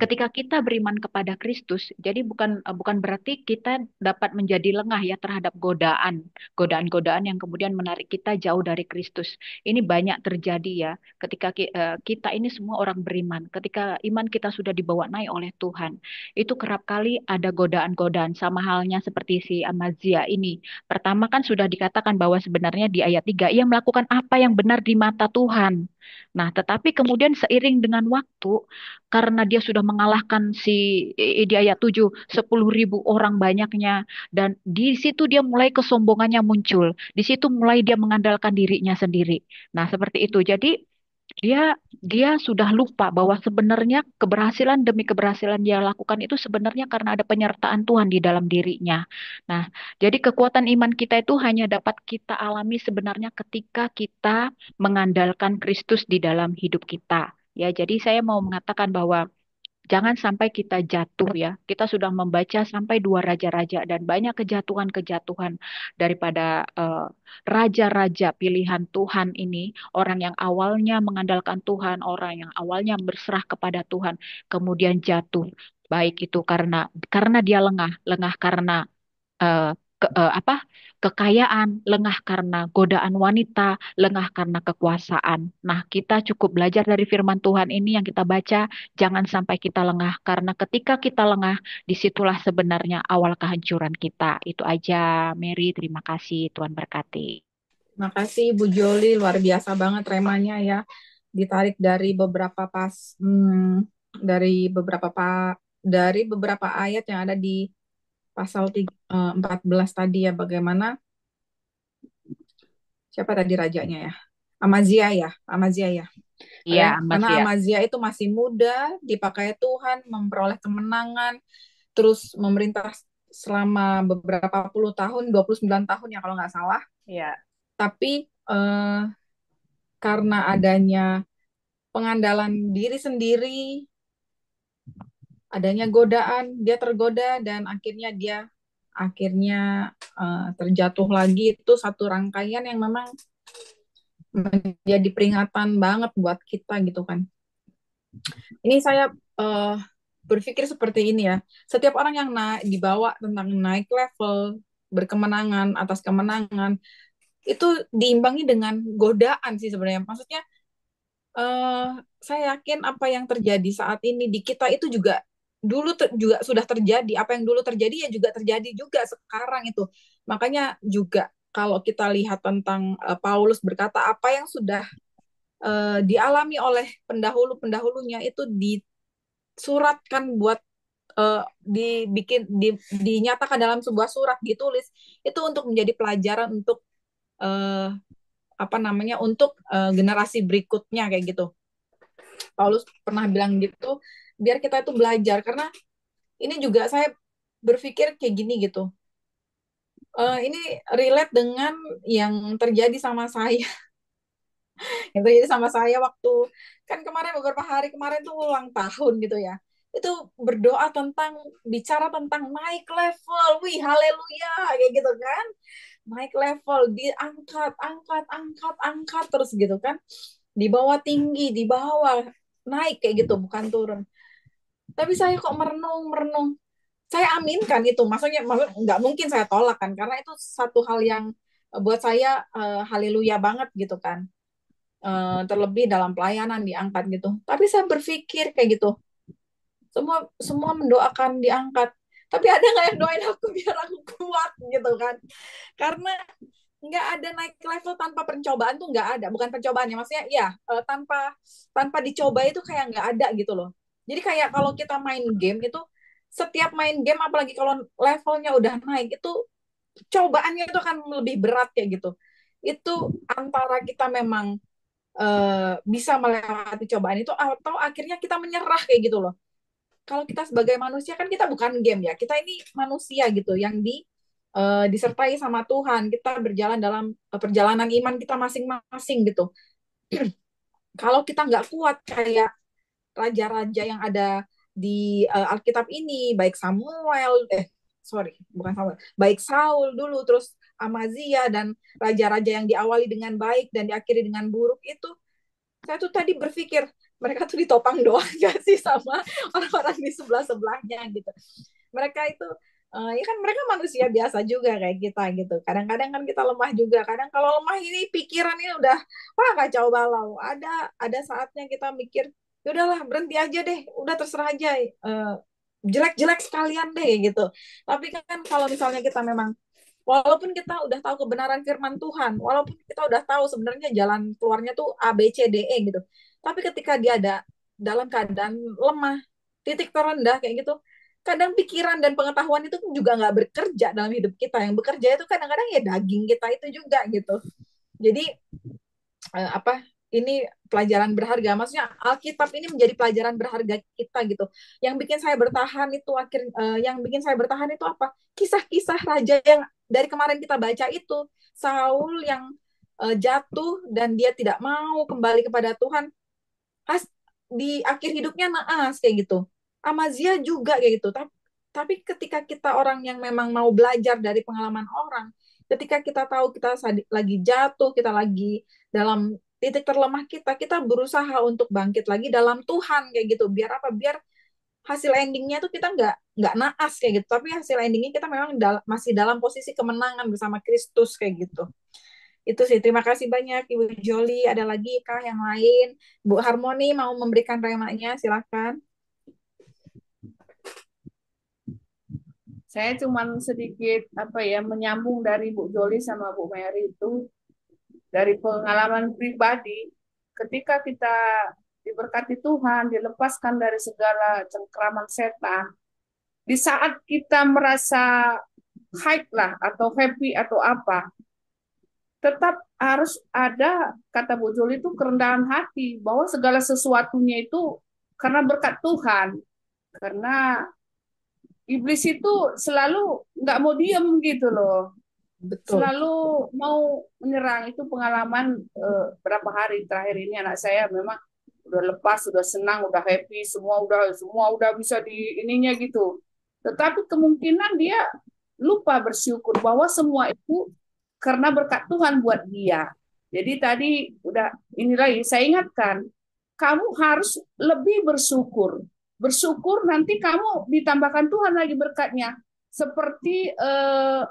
ketika kita beriman kepada Kristus, jadi bukan berarti kita dapat menjadi lengah ya terhadap godaan-godaan yang kemudian menarik kita jauh dari Kristus. Ini banyak terjadi ya ketika kita ini semua orang beriman. Ketika iman kita sudah dibawa naik oleh Tuhan, itu kerap kali ada godaan-godaan sama halnya seperti si Amazia ini. Pertama kan sudah dikatakan bahwa sebenarnya di ayat 3 ia melakukan apa yang benar di mata Tuhan. Nah, tetapi kemudian seiring dengan waktu karena dia sudah mengalahkan di ayat 7 10.000 orang banyaknya dan di situ dia mulai kesombongannya muncul. Di situ mulai dia mengandalkan dirinya sendiri. Nah, seperti itu. Jadi dia dia sudah lupa bahwa sebenarnya keberhasilan demi keberhasilan dia lakukan itu sebenarnya karena ada penyertaan Tuhan di dalam dirinya. Nah, jadi kekuatan iman kita itu hanya dapat kita alami sebenarnya ketika kita mengandalkan Kristus di dalam hidup kita. Ya, jadi saya mau mengatakan bahwa jangan sampai kita jatuh ya. Kita sudah membaca sampai 2 raja-raja dan banyak kejatuhan-kejatuhan daripada raja-raja pilihan Tuhan ini. Orang yang awalnya mengandalkan Tuhan, orang yang awalnya berserah kepada Tuhan, kemudian jatuh. Baik itu karena dia lengah, lengah karena eh, apa kekayaan, lengah karena godaan wanita, lengah karena kekuasaan. Nah, kita cukup belajar dari firman Tuhan ini yang kita baca, jangan sampai kita lengah karena ketika kita lengah, disitulah sebenarnya awal kehancuran kita. Itu aja, Mary. Terima kasih, Tuhan berkati. Makasih Bu Joli, luar biasa banget remanya ya. Ditarik dari beberapa ayat yang ada di pasal 14 tadi ya, bagaimana siapa tadi rajanya ya? Amazia ya. Iya, Karena Amazia. Amazia itu masih muda, dipakai Tuhan, memperoleh kemenangan, terus memerintah selama beberapa puluh tahun, 29 tahun ya kalau nggak salah. Iya. Tapi karena adanya pengandalan diri sendiri, adanya godaan, dia tergoda dan akhirnya terjatuh lagi. Itu satu rangkaian yang memang menjadi peringatan banget buat kita gitu kan. Ini saya berpikir seperti ini ya. Setiap orang yang dibawa tentang naik level, berkemenangan atas kemenangan, itu diimbangi dengan godaan sih sebenarnya. Maksudnya saya yakin apa yang terjadi saat ini di kita itu juga dulu juga sudah terjadi. Apa yang dulu terjadi ya juga terjadi juga sekarang itu. Makanya juga kalau kita lihat tentang Paulus berkata apa yang sudah dialami oleh pendahulu-pendahulunya itu disuratkan buat dinyatakan dalam sebuah surat, ditulis itu untuk menjadi pelajaran untuk untuk generasi berikutnya kayak gitu. Paulus pernah bilang gitu, biar kita itu belajar karena ini juga saya berpikir kayak gini gitu. Ini relate dengan yang terjadi sama saya. Yang terjadi sama saya waktu kan kemarin beberapa hari kemarin tuh ulang tahun gitu ya. Itu berdoa bicara tentang naik level. Wih, haleluya kayak gitu kan. Naik level, diangkat, angkat terus gitu kan. Di bawah tinggi, di bawah naik kayak gitu, bukan turun. Tapi saya kok merenung. Saya aminkan itu, maksudnya nggak mungkin saya tolak kan, karena itu satu hal yang buat saya haleluya banget gitu kan. Terlebih dalam pelayanan diangkat gitu. Tapi saya berpikir kayak gitu, semua mendoakan diangkat. Tapi ada nggak yang doain aku biar aku kuat gitu kan? Karena nggak ada naik level tanpa pencobaan tuh nggak ada. Bukan pencobaannya, maksudnya ya tanpa tanpa dicoba itu kayak nggak ada gitu loh. Jadi kayak kalau kita main game itu, setiap main game apalagi kalau levelnya udah naik itu cobaannya itu akan lebih berat kayak gitu. Itu antara kita memang bisa melewati cobaan itu atau akhirnya kita menyerah kayak gitu loh. Kalau kita sebagai manusia kan kita bukan game ya, kita ini manusia gitu yang disertai sama Tuhan. Kita berjalan dalam perjalanan iman kita masing-masing gitu. Kalau kita nggak kuat kayak raja-raja yang ada di Alkitab ini, baik Samuel, sorry, bukan Samuel, baik Saul dulu, terus Amazia dan raja-raja yang diawali dengan baik dan diakhiri dengan buruk itu, saya tuh tadi berpikir mereka tuh ditopang doang gak sih sama orang-orang di sebelah-sebelahnya gitu. Mereka itu ya kan mereka manusia biasa juga kayak kita gitu. Kadang-kadang kan kita lemah juga. Kadang kalau lemah ini pikiran ini udah wah kacau balau. Ada saatnya kita mikir, ya udahlah berhenti aja deh, udah terserah aja. Jelek-jelek sekalian deh gitu. Tapi kan kalau misalnya kita memang walaupun kita udah tahu kebenaran firman Tuhan, walaupun kita udah tahu sebenarnya jalan keluarnya tuh A, B, C, D, E gitu. Tapi ketika dia ada dalam keadaan lemah, titik terendah kayak gitu, kadang pikiran dan pengetahuan itu juga nggak bekerja dalam hidup kita. Yang bekerja itu kadang-kadang ya daging kita itu juga gitu. Jadi apa ini pelajaran berharga. Maksudnya Alkitab ini menjadi pelajaran berharga kita gitu. Yang bikin saya bertahan itu yang bikin saya bertahan itu apa? Kisah-kisah raja yang dari kemarin kita baca itu. Saul yang jatuh dan dia tidak mau kembali kepada Tuhan. Di akhir hidupnya naas kayak gitu. Amazia juga kayak gitu. Tapi ketika kita orang yang memang mau belajar dari pengalaman orang, ketika kita tahu kita lagi jatuh, kita lagi dalam titik terlemah kita, kita berusaha untuk bangkit lagi dalam Tuhan kayak gitu. Biar apa? Biar hasil endingnya tuh kita nggak naas kayak gitu, tapi hasil endingnya kita memang masih dalam posisi kemenangan bersama Kristus kayak gitu. Itu sih. Terima kasih banyak Ibu Joli. Ada lagi kah yang lain? Bu Harmoni mau memberikan remanya, silakan. Saya cuman sedikit menyambung dari Bu Joli sama Bu Mary itu dari pengalaman pribadi. Ketika kita diberkati Tuhan, dilepaskan dari segala cengkraman setan, di saat kita merasa hype lah atau happy atau apa, tetap harus ada, kata Bu Joli itu, kerendahan hati bahwa segala sesuatunya itu karena berkat Tuhan. Karena iblis itu selalu nggak mau diem gitu loh. Betul. Selalu mau menyerang. Itu pengalaman berapa hari terakhir ini anak saya memang udah lepas, udah senang, udah happy, semua udah bisa di ininya gitu. Tetapi kemungkinan dia lupa bersyukur bahwa semua itu karena berkat Tuhan buat dia. Jadi tadi udah ini lagi saya ingatkan, kamu harus lebih bersyukur. Bersyukur nanti kamu ditambahkan Tuhan lagi berkatnya. Seperti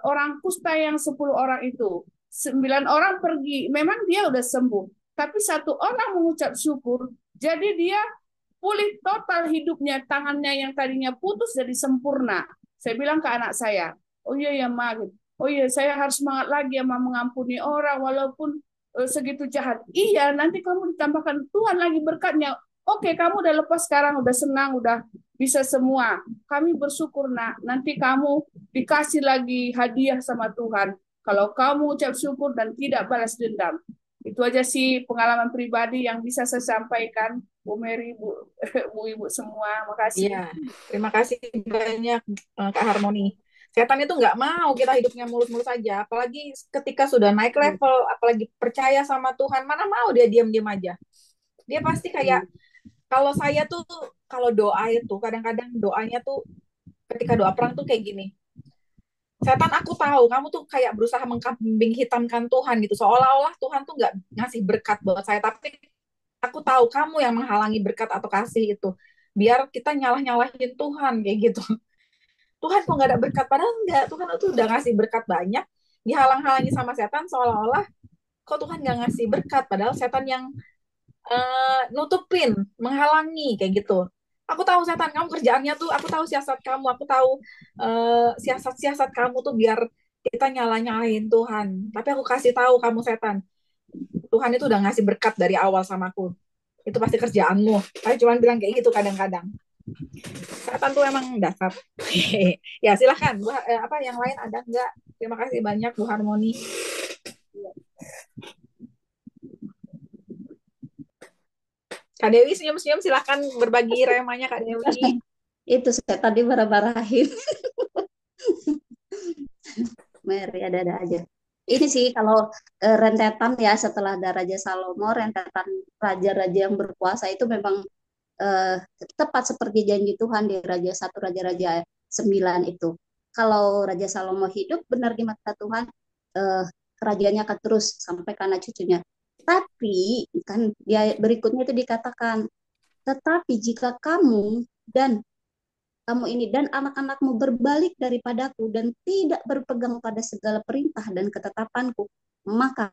orang kusta yang 10 orang itu. 9 orang pergi, memang dia udah sembuh. Tapi 1 orang mengucap syukur, jadi dia pulih total hidupnya. Tangannya yang tadinya putus jadi sempurna. Saya bilang ke anak saya, oh iya ya Ma, oh iya saya harus semangat lagi ya Ma mengampuni orang walaupun segitu jahat. Iya, nanti kamu ditambahkan Tuhan lagi berkatnya. Oke, kamu udah lepas sekarang, udah senang, udah bisa semua. Kami bersyukur, Nak. Nanti kamu dikasih lagi hadiah sama Tuhan. Kalau kamu ucap syukur dan tidak balas dendam. Itu aja sih pengalaman pribadi yang bisa saya sampaikan. Bu Mary, Bu, Ibu semua. Makasih. Iya, terima kasih banyak Kak Harmoni. Setan itu nggak mau kita hidupnya mulus-mulus saja. Apalagi ketika sudah naik level, apalagi percaya sama Tuhan, mana mau dia diam-diam aja. Dia pasti kayak, kalau saya tuh, kalau doa itu, kadang-kadang doanya tuh, ketika doa perang tuh kayak gini. Setan, aku tahu, kamu tuh kayak berusaha mengkambing hitamkan Tuhan gitu. Seolah-olah Tuhan tuh nggak ngasih berkat buat saya. Tapi aku tahu kamu yang menghalangi berkat atau kasih itu. Biar kita nyalah-nyalahin Tuhan kayak gitu. Tuhan kok nggak ada berkat? Padahal enggak. Tuhan itu udah ngasih berkat banyak. Dihalang-halangi sama setan seolah-olah kok Tuhan nggak ngasih berkat. Padahal setan yang nutupin, menghalangi kayak gitu. Aku tahu setan, kamu kerjaannya tuh, aku tahu siasat kamu, aku tahu siasat-siasat kamu tuh biar kita nyala-nyalahin Tuhan. Tapi aku kasih tahu kamu setan, Tuhan itu udah ngasih berkat dari awal sama aku. Itu pasti kerjaanmu. Saya cuma bilang kayak gitu kadang-kadang. Setan tuh emang dasar. Ya silahkan. Apa yang lain ada nggak? Terima kasih banyak Bu Harmoni. Kak Dewi senyum-senyum, silahkan berbagi remanya Kak Dewi. Itu saya tadi marah-marahin. Mary ada aja. Ini sih kalau rentetan ya setelah ada Raja Salomo, rentetan raja-raja yang berkuasa itu memang tepat seperti janji Tuhan di Raja 1, Raja-Raja 9 itu. Kalau Raja Salomo hidup benar di mata Tuhan, kerajaannya akan terus sampai ke anak cucunya. Tapi kan dia berikutnya itu dikatakan, tetapi jika kamu ini dan anak-anakmu berbalik daripadaku dan tidak berpegang pada segala perintah dan ketetapanku, maka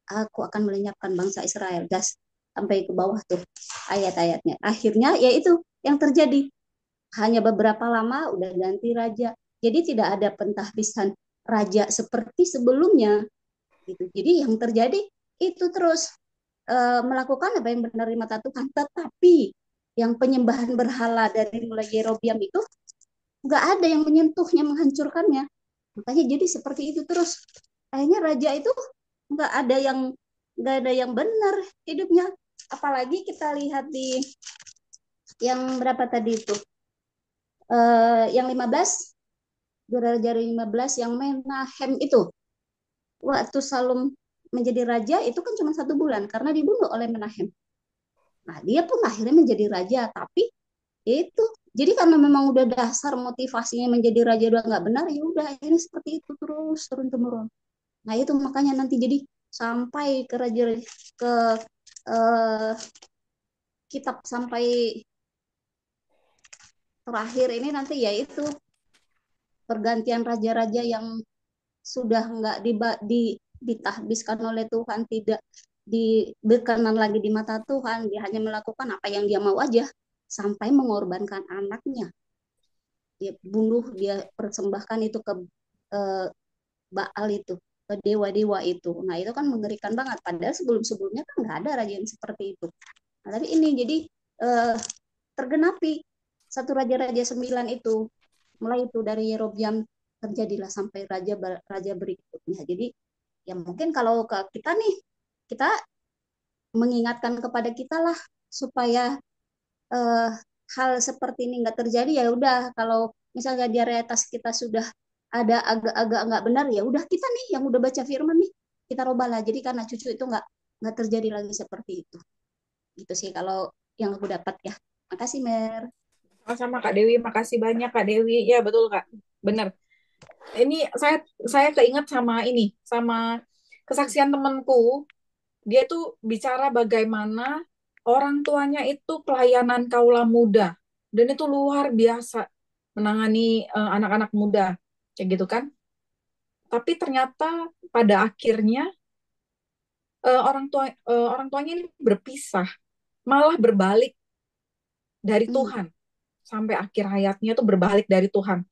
aku akan melenyapkan bangsa Israel. Gas sampai ke bawah tuh ayat-ayatnya. Akhirnya yaitu yang terjadi. Hanya beberapa lama udah ganti raja. Jadi tidak ada pentahbisan raja seperti sebelumnya. Gitu. Jadi yang terjadi itu terus melakukan apa yang benar di mata Tuhan. Tetapi yang penyembahan berhala dari mulai Yerobiam itu nggak ada yang menyentuhnya, menghancurkannya. Makanya jadi seperti itu terus. Akhirnya raja itu nggak ada yang benar hidupnya. Apalagi kita lihat di yang berapa tadi itu, yang 15, Raja 15 yang Menahem itu, waktu Salom menjadi raja itu kan cuma 1 bulan karena dibunuh oleh Menahem. Nah dia pun akhirnya menjadi raja, tapi itu jadi karena memang udah dasar motivasinya menjadi raja udah nggak benar, ya udah ini seperti itu terus turun temurun. Nah itu makanya nanti jadi sampai ke raja ke kitab sampai terakhir ini nanti yaitu pergantian raja-raja yang sudah nggak ditahbiskan oleh Tuhan, tidak berkenan lagi di mata Tuhan, dia hanya melakukan apa yang dia mau aja, sampai mengorbankan anaknya. Dia bunuh, dia persembahkan itu ke Baal itu, ke dewa-dewa itu. Nah itu kan mengerikan banget, padahal sebelum-sebelumnya kan nggak ada raja yang seperti itu. Nah, tapi ini jadi tergenapi 1 Raja-Raja 9 itu, mulai itu dari Yerobiam terjadilah sampai raja berikutnya. Jadi ya mungkin kalau ke kita nih, kita mengingatkan kepada kita lah supaya hal seperti ini nggak terjadi. Ya udah, kalau misalnya di realitas kita sudah ada agak-agak nggak benar, ya udah kita nih yang udah baca firman nih kita robah lah. Jadi karena cucu itu nggak terjadi lagi seperti itu. Gitu sih kalau yang aku dapat ya. Makasih Mer. Sama Kak Dewi, makasih banyak Kak Dewi. Ya betul Kak, benar. Ini saya keinget sama kesaksian temanku. Dia tuh bicara bagaimana orang tuanya itu pelayanan kaula muda, dan itu luar biasa menangani anak-anak muda kayak gitu kan. Tapi ternyata pada akhirnya orang tuanya ini berpisah, malah berbalik dari Tuhan. Sampai akhir hayatnya itu berbalik dari Tuhan.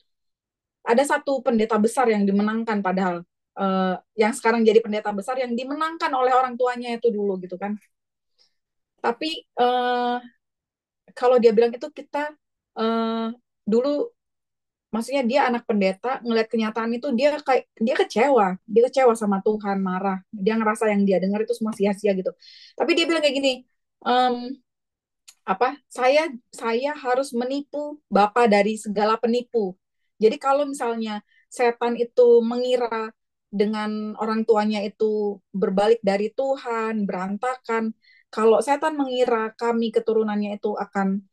Ada satu pendeta besar yang dimenangkan, padahal yang sekarang jadi pendeta besar yang dimenangkan oleh orang tuanya itu dulu gitu kan. Tapi kalau dia bilang itu kita dulu, maksudnya dia anak pendeta, ngeliat kenyataan itu dia kecewa sama Tuhan, marah, dia ngerasa yang dia dengar itu semua sia-sia gitu. Tapi dia bilang kayak gini, saya harus menipu Bapa dari segala penipu. Jadi kalau misalnya setan itu mengira dengan orang tuanya itu berbalik dari Tuhan, berantakan. Kalau setan mengira kami keturunannya itu akan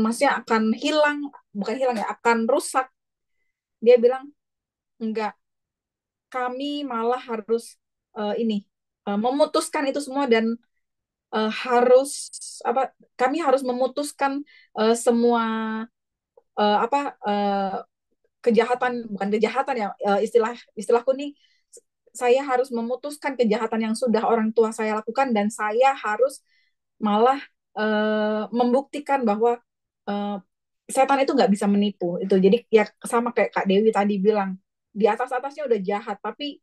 maksudnya akan hilang, bukan hilang ya, akan rusak. Dia bilang enggak, kami malah harus memutuskan itu semua, dan kami harus memutuskan semua kejahatan, bukan kejahatan ya, istilahku nih, saya harus memutuskan kejahatan yang sudah orang tua saya lakukan, dan saya harus malah membuktikan bahwa setan itu nggak bisa menipu itu. Jadi ya sama kayak Kak Dewi tadi bilang, di atas-atasnya udah jahat, tapi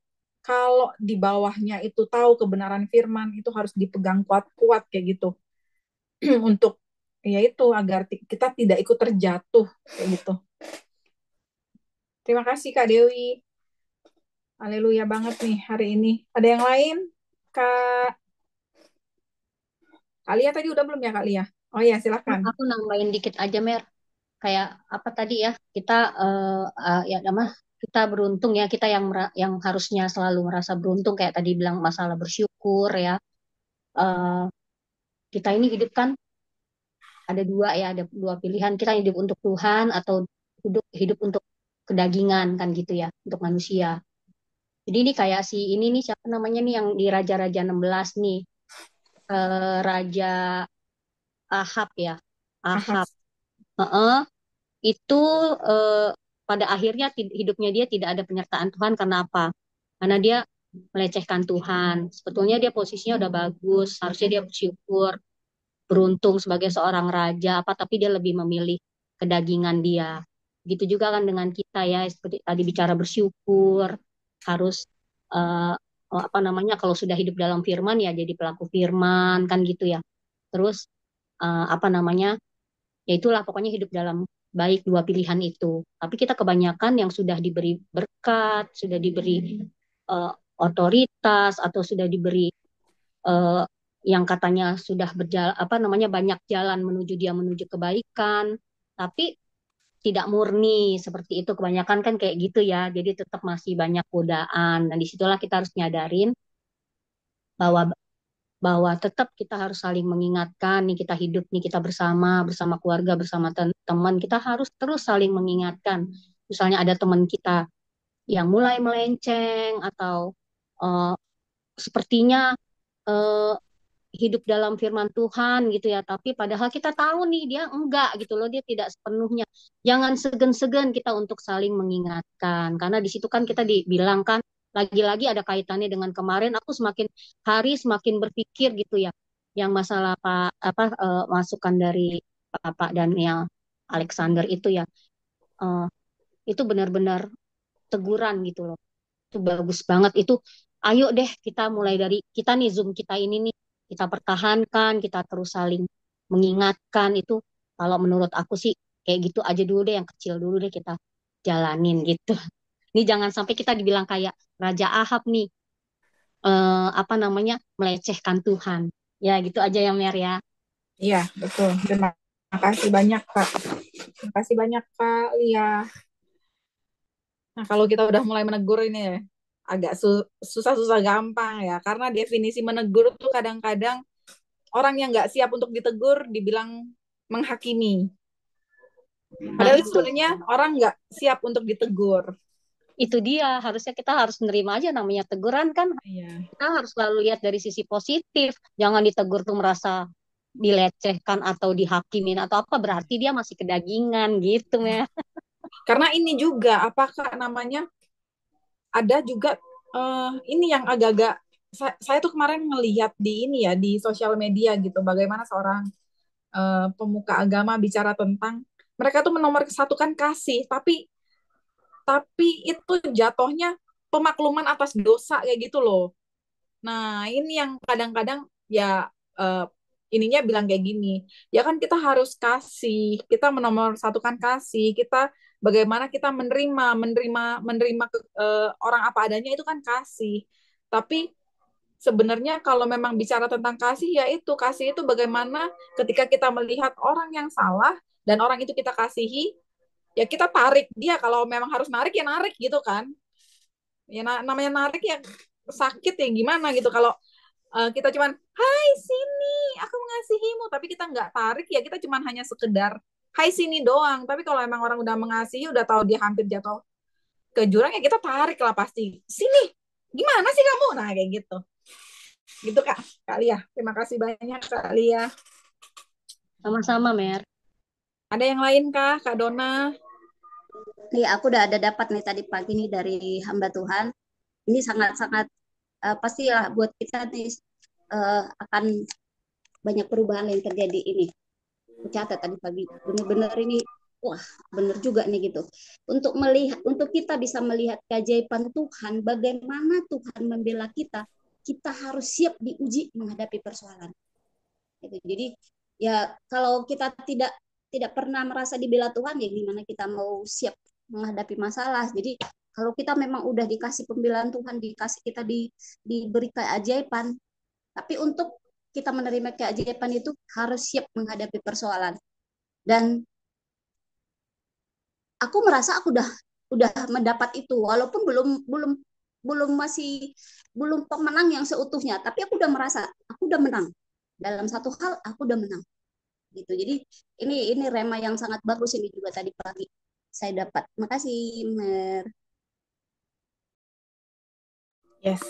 kalau di bawahnya itu tahu kebenaran firman itu harus dipegang kuat-kuat kayak gitu untuk ya itu agar kita tidak ikut terjatuh kayak gitu. Terima kasih Kak Dewi. Haleluya banget nih hari ini. Ada yang lain? Kak Lia tadi udah belum ya Kak Lia? Oh iya, silakan. Aku nambahin dikit aja, Mer. Kayak apa tadi ya? Kita ya nama kita beruntung ya, kita yang harusnya selalu merasa beruntung kayak tadi bilang masalah bersyukur ya. Eh, kita ini hidup kan ada dua ya, ada dua pilihan. Kita hidup untuk Tuhan atau hidup untuk kedagingan kan gitu ya, untuk manusia. Jadi ini kayak si ini nih siapa namanya nih yang di Raja-Raja 16 nih. Raja Ahab ya. Ahab. Heeh. Itu eh, pada akhirnya hidupnya dia tidak ada penyertaan Tuhan karena apa? Karena dia melecehkan Tuhan. Sebetulnya dia posisinya udah bagus, harusnya dia bersyukur, beruntung sebagai seorang raja apa tapi dia lebih memilih kedagingan dia. Gitu juga kan dengan kita ya, seperti tadi bicara bersyukur, harus eh, apa namanya kalau sudah hidup dalam firman ya jadi pelaku firman kan gitu ya. Terus apa namanya? Ya itulah pokoknya hidup dalam baik dua pilihan itu. Tapi kita kebanyakan yang sudah diberi berkat, sudah diberi eh, otoritas atau sudah diberi eh, yang katanya sudah berjalan apa namanya banyak jalan menuju dia menuju kebaikan, tapi tidak murni seperti itu. Kebanyakan kan kayak gitu ya. Jadi tetap masih banyak godaan. Dan disitulah kita harus nyadarin bahwa bahwa tetap kita harus saling mengingatkan nih kita hidup nih kita bersama bersama keluarga bersama teman kita harus terus saling mengingatkan misalnya ada teman kita yang mulai melenceng atau eh, sepertinya eh, hidup dalam firman Tuhan gitu ya tapi padahal kita tahu nih dia enggak gitu loh dia tidak sepenuhnya jangan segan-segan kita untuk saling mengingatkan karena di situ kan kita dibilang kan lagi-lagi ada kaitannya dengan kemarin aku semakin hari semakin berpikir gitu ya yang masalah Pak apa masukan dari Pak Daniel Alexander itu ya eh, itu benar-benar teguran gitu loh itu bagus banget itu ayo deh kita mulai dari kita nih Zoom kita ini nih kita pertahankan kita terus saling mengingatkan itu kalau menurut aku sih kayak gitu aja dulu deh yang kecil dulu deh kita jalanin gitu ini jangan sampai kita dibilang kayak Raja Ahab nih apa namanya melecehkan Tuhan ya gitu aja ya Mer ya. Iya, betul. Terima kasih banyak Kak. Terima kasih banyak Kak Lia. Nah, kalau kita udah mulai menegur ini ya, agak susah-susah gampang ya. Karena definisi menegur tuh kadang-kadang orang yang nggak siap untuk ditegur dibilang menghakimi. Padahal itu sebenarnya orang nggak siap untuk ditegur. Itu dia harusnya kita harus menerima aja namanya teguran kan Iya. kita harus selalu lihat dari sisi positif jangan ditegur tuh merasa dilecehkan atau dihakimin atau apa berarti dia masih kedagingan gitu ya. Karena ini juga apakah namanya ada juga ini yang agak-agak saya tuh kemarin ngelihat di ini ya di sosial media gitu bagaimana seorang pemuka agama bicara tentang mereka tuh menomorsatukan kasih tapi itu jatuhnya pemakluman atas dosa kayak gitu loh. Nah, ini yang kadang-kadang ya ininya bilang kayak gini. Ya kan kita harus kasih, kita menomorsatukan kasih, kita bagaimana kita menerima orang apa adanya itu kan kasih. Tapi sebenarnya kalau memang bicara tentang kasih ya itu kasih itu bagaimana ketika kita melihat orang yang salah dan orang itu kita kasihi, ya kita tarik dia kalau memang harus narik ya narik gitu kan. Ya namanya narik ya sakit ya gimana gitu kalau kita cuman hai sini aku mengasihimu tapi kita nggak tarik ya kita cuman hanya sekedar hai sini doang tapi kalau emang orang udah mengasihi udah tahu dia hampir jatuh ke jurang ya kita tarik lah pasti sini gimana sih kamu nah kayak gitu Kak Lia terima kasih banyak Kak Lia Sama-sama Mer. Ada yang lain Kak Dona? Nih aku udah ada dapat nih tadi pagi nih dari hamba Tuhan. Ini sangat-sangat pastilah buat kita nih akan banyak perubahan yang terjadi ini. Aku catat tadi pagi. Benar-benar ini wah benar juga nih gitu. Untuk melihat, untuk kita bisa melihat keajaiban Tuhan, bagaimana Tuhan membela kita, kita harus siap diuji menghadapi persoalan. Gitu. Jadi ya kalau kita tidak tidak pernah merasa dibela Tuhan, ya gimana kita mau siap menghadapi masalah. Jadi kalau kita memang udah dikasih pembelaan Tuhan, dikasih kita diberi keajaiban, tapi untuk kita menerima keajaiban itu harus siap menghadapi persoalan. Dan aku merasa aku udah mendapat itu, walaupun belum belum belum masih belum pemenang yang seutuhnya, tapi aku udah merasa aku udah menang dalam satu hal, aku udah menang gitu. Jadi ini rema yang sangat bagus ini juga tadi pagi saya dapat. Makasih, Mer. Yes.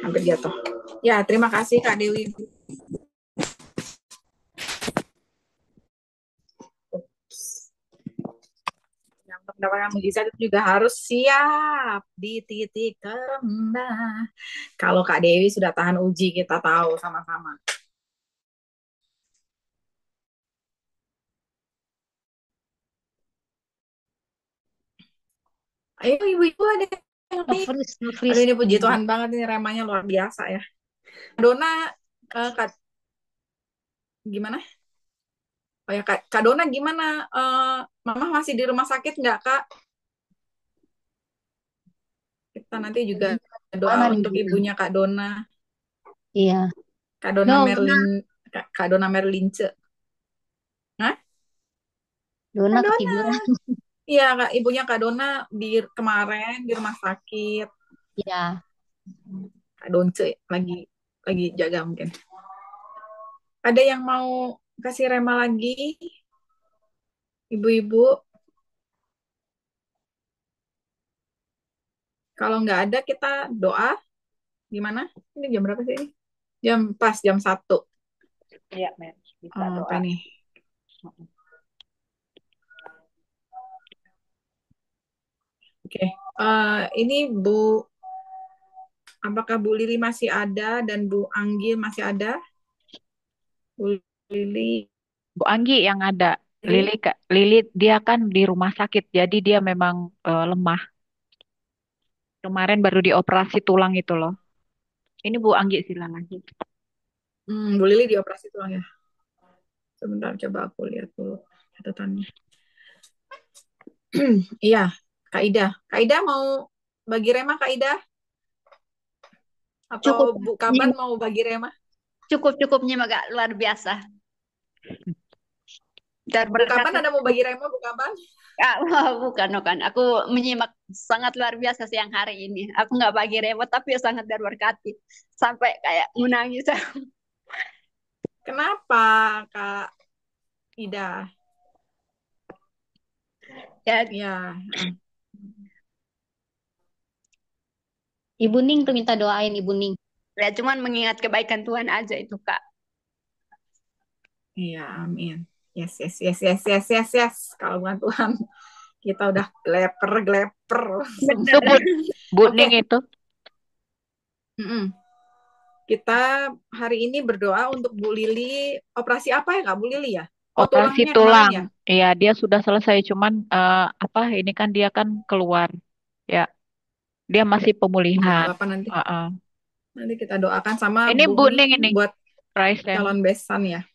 Hampir jatuh. Ya, terima kasih Kak Dewi. Yang mendapatkan mujizat itu juga harus siap di titik terendah. Kalau Kak Dewi sudah tahan uji, kita tahu sama-sama. Ayo ibu-ibu ada yang nih. Aduh, ini puji Tuhan banget, ini remanya luar biasa ya. Dona, gimana? Oh ya, Kak Dona gimana? Mama masih di rumah sakit nggak, Kak? Kita nanti juga doa untuk ibunya Kak Dona. Iya. Kak Dona Merlin, Kak Dona Merlince. Hah? Dona ketiduran. Iya, Kak, ibunya Kak Dona kemarin di rumah sakit. Iya. Kak Donce lagi jaga mungkin. Ada yang mau kasih rema lagi? Ibu-ibu? Kalau nggak ada, kita doa. Gimana? Ini jam berapa sih ini? Jam 1. Iya, Mer. Kita doa. Apa nih? Oke. Ini Bu, apakah Bu Lili masih ada dan Bu Anggi masih ada? Bu Lili. Bu Anggi yang ada. Lili dia kan di rumah sakit, jadi dia memang lemah. Kemarin baru dioperasi tulang itu loh. Ini Bu Anggi silakan lagi. Bu Lili dioperasi tulang ya. Sebentar, coba aku lihat dulu catatannya. Iya, Kak Ida. Kak Ida mau bagi rema, Kak Ida? Atau Cukup. Bu Kaban mau bagi rema? Cukup-cukupnya agak luar biasa. Dan Bu Kaban ada mau bagi rema, Bu Kaban? Bukan. Aku menyimak sangat luar biasa siang hari ini. Aku nggak bagi rema, tapi sangat berberkati. Sampai kayak menangis. Kenapa, Kak Ida? Ya. Ibu Ning tuh minta doain Ibu Ning. Ya, cuman mengingat kebaikan Tuhan aja itu, Kak. Iya, amin. Yes. Kalau bukan Tuhan, kita udah gleper. Itu Bu Ning itu. Kita hari ini berdoa untuk Bu Lili. Operasi apa ya, Kak, Bu Lili ya? Operasi tulang. Ya? Iya, dia sudah selesai. Cuman ini kan dia kan keluar. Ya, dia masih pemulihan. Nanti. Nanti kita doakan sama ini Bu Ning ini buat calon besan ya.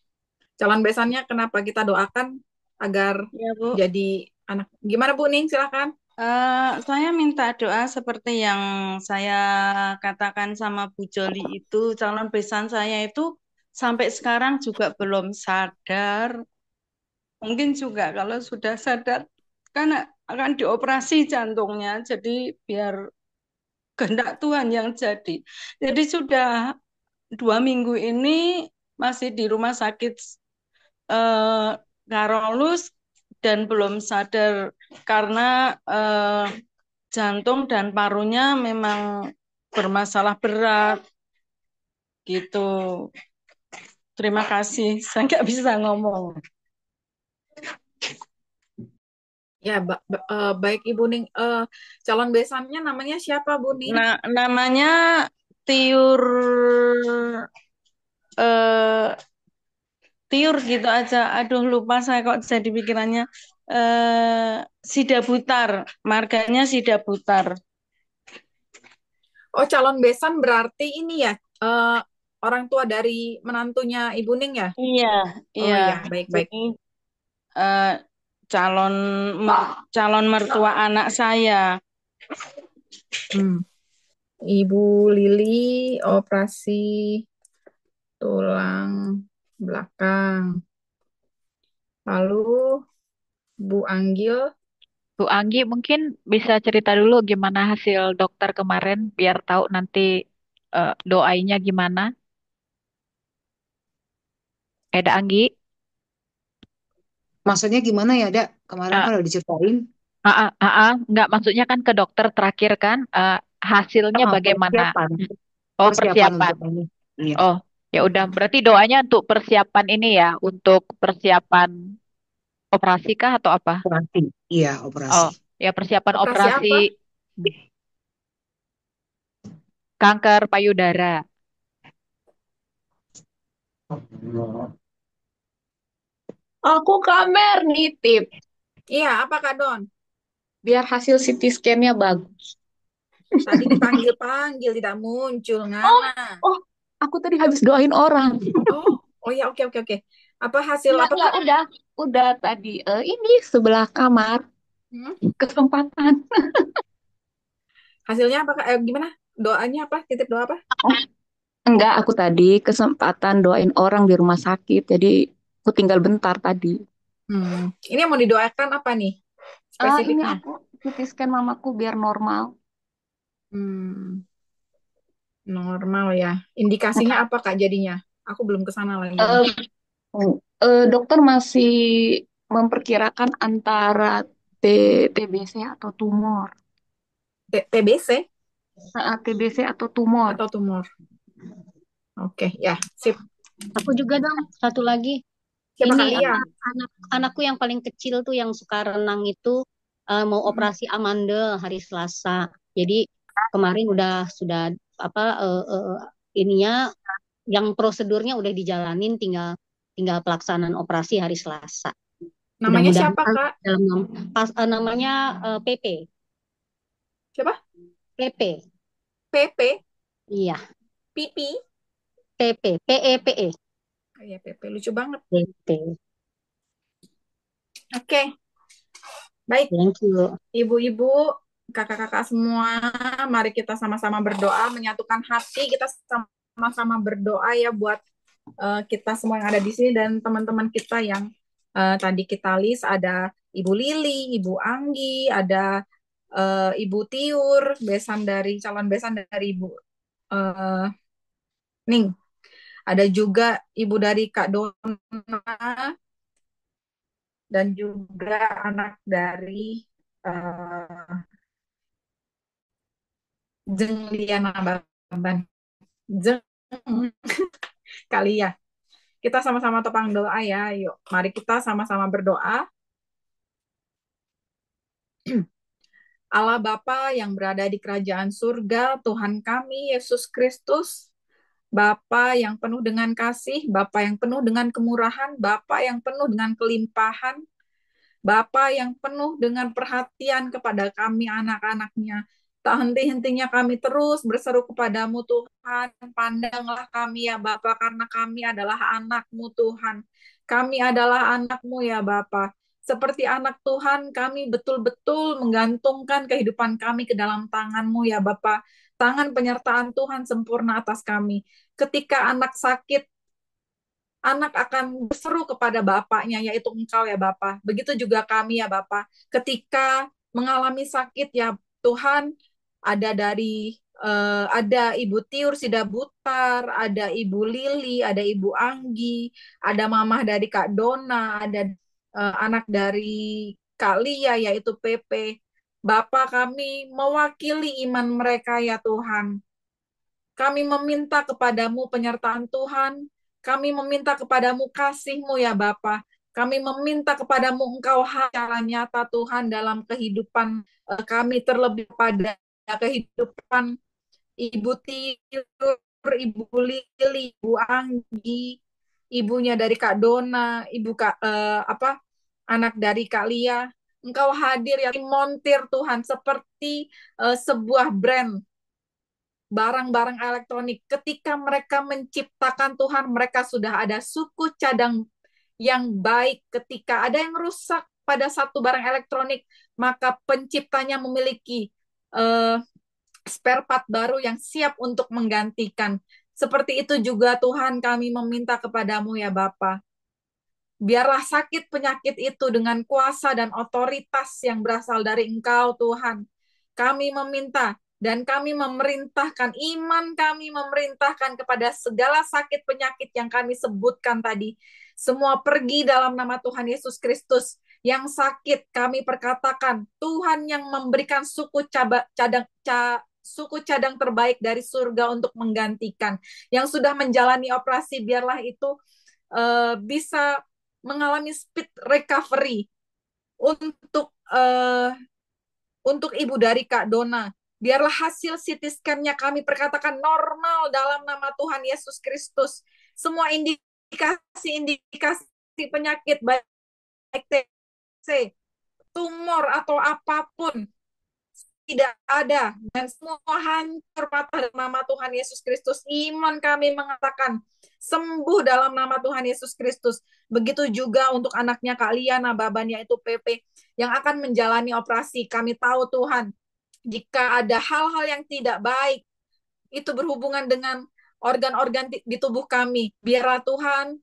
Calon besannya kenapa kita doakan agar jadi anak. Gimana Bu Ning, silakan. Saya minta doa seperti yang saya katakan sama Bu Joli itu, calon besan saya itu sampai sekarang juga belum sadar. Mungkin juga kalau sudah sadar, kan akan dioperasi jantungnya, jadi biar kehendak Tuhan yang jadi. Jadi sudah 2 minggu ini masih di rumah sakit Karolus dan belum sadar karena jantung dan parunya memang bermasalah berat gitu. Terima kasih, saya nggak bisa ngomong. Ya, baik Ibu Ning. Calon besannya namanya siapa, Bu Ning? Namanya Tiur Tiur gitu aja. Aduh, lupa saya kok jadi pikirannya. Sidabutar, marganya Sidabutar. Oh, calon besan berarti ini ya, orang tua dari menantunya Ibu Ning ya? Iya, Oh iya. iya, baik-baik. Jadi eh, calon calon mertua anak saya. Ibu Lili operasi tulang belakang. Lalu Bu Anggil, Bu Anggi mungkin bisa cerita dulu gimana hasil dokter kemarin biar tahu nanti doainya gimana. Eda Anggi. Maksudnya gimana ya, Dak? Kemarin Eh, kan udah diceritain. Nggak maksudnya kan ke dokter terakhir kan hasilnya bagaimana? Persiapan. Oh, Persiapan persiapan. untuk ini. Iya. Oh, ya udah berarti doanya untuk persiapan ini ya, untuk persiapan operasi kah atau apa? Operasi. Iya, operasi. Oh, ya persiapan operasi operasi apa? kanker payudara. Aku kamer nitip Iya, apa Kak Don? biar hasil CT scan-nya bagus. Tadi dipanggil-panggil tidak muncul, Oh, ngana. aku tadi habis doain orang. Oh ya, oke. Apa hasil apa Ya, Kak? udah tadi ini sebelah kamar kesempatan. Hasilnya apa Kak? Gimana? Doanya apa? Titip doa apa? Enggak, aku tadi kesempatan doain orang di rumah sakit, jadi aku tinggal bentar tadi. Ini yang mau didoakan apa nih? Ini Spesifiknya? aku CT scan mamaku biar normal. Normal ya. Indikasinya apa Kak jadinya? Aku belum kesana lagi. Dokter masih memperkirakan antara TBC atau tumor. TBC? TBC atau tumor. Oke, ya, sip. Aku juga dong, satu lagi. Siapa Ini Kak Lia? anakku yang paling kecil tuh yang suka renang itu mau operasi amandel hari Selasa. Jadi kemarin sudah ininya yang prosedurnya udah dijalanin, tinggal pelaksanaan operasi hari Selasa. Namanya Mudah-mudahan siapa Kak? namanya PP. Siapa? PP. PP? Iya. Pipi? PP. PEPE. Iya, PP. Lucu banget. PP. Oke. Baik. Thank you. Ibu-ibu, kakak-kakak semua, mari kita sama-sama berdoa, menyatukan hati, kita sama-sama berdoa ya buat kita semua yang ada di sini dan teman-teman kita yang tadi kita list, ada Ibu Lili, Ibu Anggi, ada Ibu Tiur, calon besan dari Ibu Ning. Ada juga Ibu dari Kak Dona, dan juga anak dari Jeng Liana Baban. Jeng kali ya. Kita sama-sama topang doa ya. Yuk, mari kita sama-sama berdoa. Allah Bapa yang berada di kerajaan surga, Tuhan kami Yesus Kristus, Bapa yang penuh dengan kasih, Bapa yang penuh dengan kemurahan, Bapa yang penuh dengan kelimpahan, Bapa yang penuh dengan perhatian kepada kami anak-anaknya. Tak henti-hentinya kami terus berseru kepadamu Tuhan, pandanglah kami ya Bapa, karena kami adalah anak-Mu Tuhan. Kami adalah anak-Mu ya Bapa. Seperti anak Tuhan, kami betul-betul menggantungkan kehidupan kami ke dalam tangan-Mu ya Bapa. Tangan penyertaan Tuhan sempurna atas kami. Ketika anak sakit, anak akan berseru kepada bapaknya, yaitu Engkau ya Bapa. Begitu juga kami ya Bapa. Ketika mengalami sakit ya Tuhan, ada Ibu Tiur Sidabutar, ada Ibu Lili, ada Ibu Anggi, ada mamah dari Kak Dona, ada anak dari Kak Lia yaitu Pepe. Bapa, kami mewakili iman mereka ya Tuhan. Kami meminta kepadamu penyertaan Tuhan. Kami meminta kepadamu kasih-Mu ya Bapa. Kami meminta kepadamu Engkau secara nyata Tuhan dalam kehidupan kami, terlebih pada kehidupan Ibu Tiur, Ibu Lili, Ibu Anggi, ibunya dari Kak Dona, Ibu anak dari Kak Lia. Engkau hadir ya, montir Tuhan, seperti sebuah brand barang-barang elektronik. Ketika mereka menciptakan Tuhan, mereka sudah ada suku cadang yang baik. Ketika ada yang rusak pada satu barang elektronik, maka penciptanya memiliki eh, spare part baru yang siap untuk menggantikan. Seperti itu juga Tuhan, kami meminta kepadamu ya Bapa. Biarlah sakit penyakit itu dengan kuasa dan otoritas yang berasal dari Engkau, Tuhan. Kami meminta dan kami memerintahkan, iman kami memerintahkan kepada segala sakit penyakit yang kami sebutkan tadi. Semua pergi dalam nama Tuhan Yesus Kristus. Yang sakit kami perkatakan, Tuhan yang memberikan suku cadang terbaik dari surga untuk menggantikan. Yang sudah menjalani operasi, biarlah itu bisa mengalami speed recovery untuk ibu dari Kak Dona. Biarlah hasil CT scan-nya kami perkatakan normal dalam nama Tuhan Yesus Kristus. Semua indikasi penyakit baik TBC, tumor atau apapun tidak ada, dan semua hancur patah dalam nama Tuhan Yesus Kristus. Iman kami mengatakan sembuh dalam nama Tuhan Yesus Kristus. Begitu juga untuk anaknya Kak Liana, babannya itu PP, yang akan menjalani operasi. Kami tahu Tuhan, jika ada hal-hal yang tidak baik, itu berhubungan dengan organ-organ di tubuh kami. Biarlah Tuhan,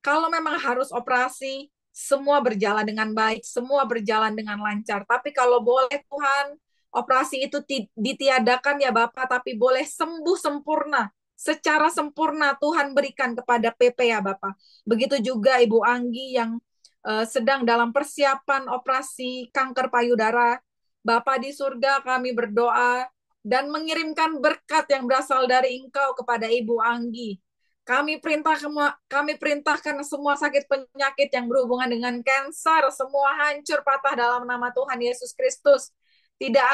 kalau memang harus operasi, semua berjalan dengan baik, semua berjalan dengan lancar. Tapi kalau boleh Tuhan, operasi itu ditiadakan ya Bapak, tapi boleh sembuh sempurna. Secara sempurna Tuhan berikan kepada PP ya Bapak. Begitu juga Ibu Anggi yang sedang dalam persiapan operasi kanker payudara. Bapak di surga, kami berdoa dan mengirimkan berkat yang berasal dari Engkau kepada Ibu Anggi. Kami perintahkan semua sakit penyakit yang berhubungan dengan kanker, semua hancur patah dalam nama Tuhan Yesus Kristus. Tidak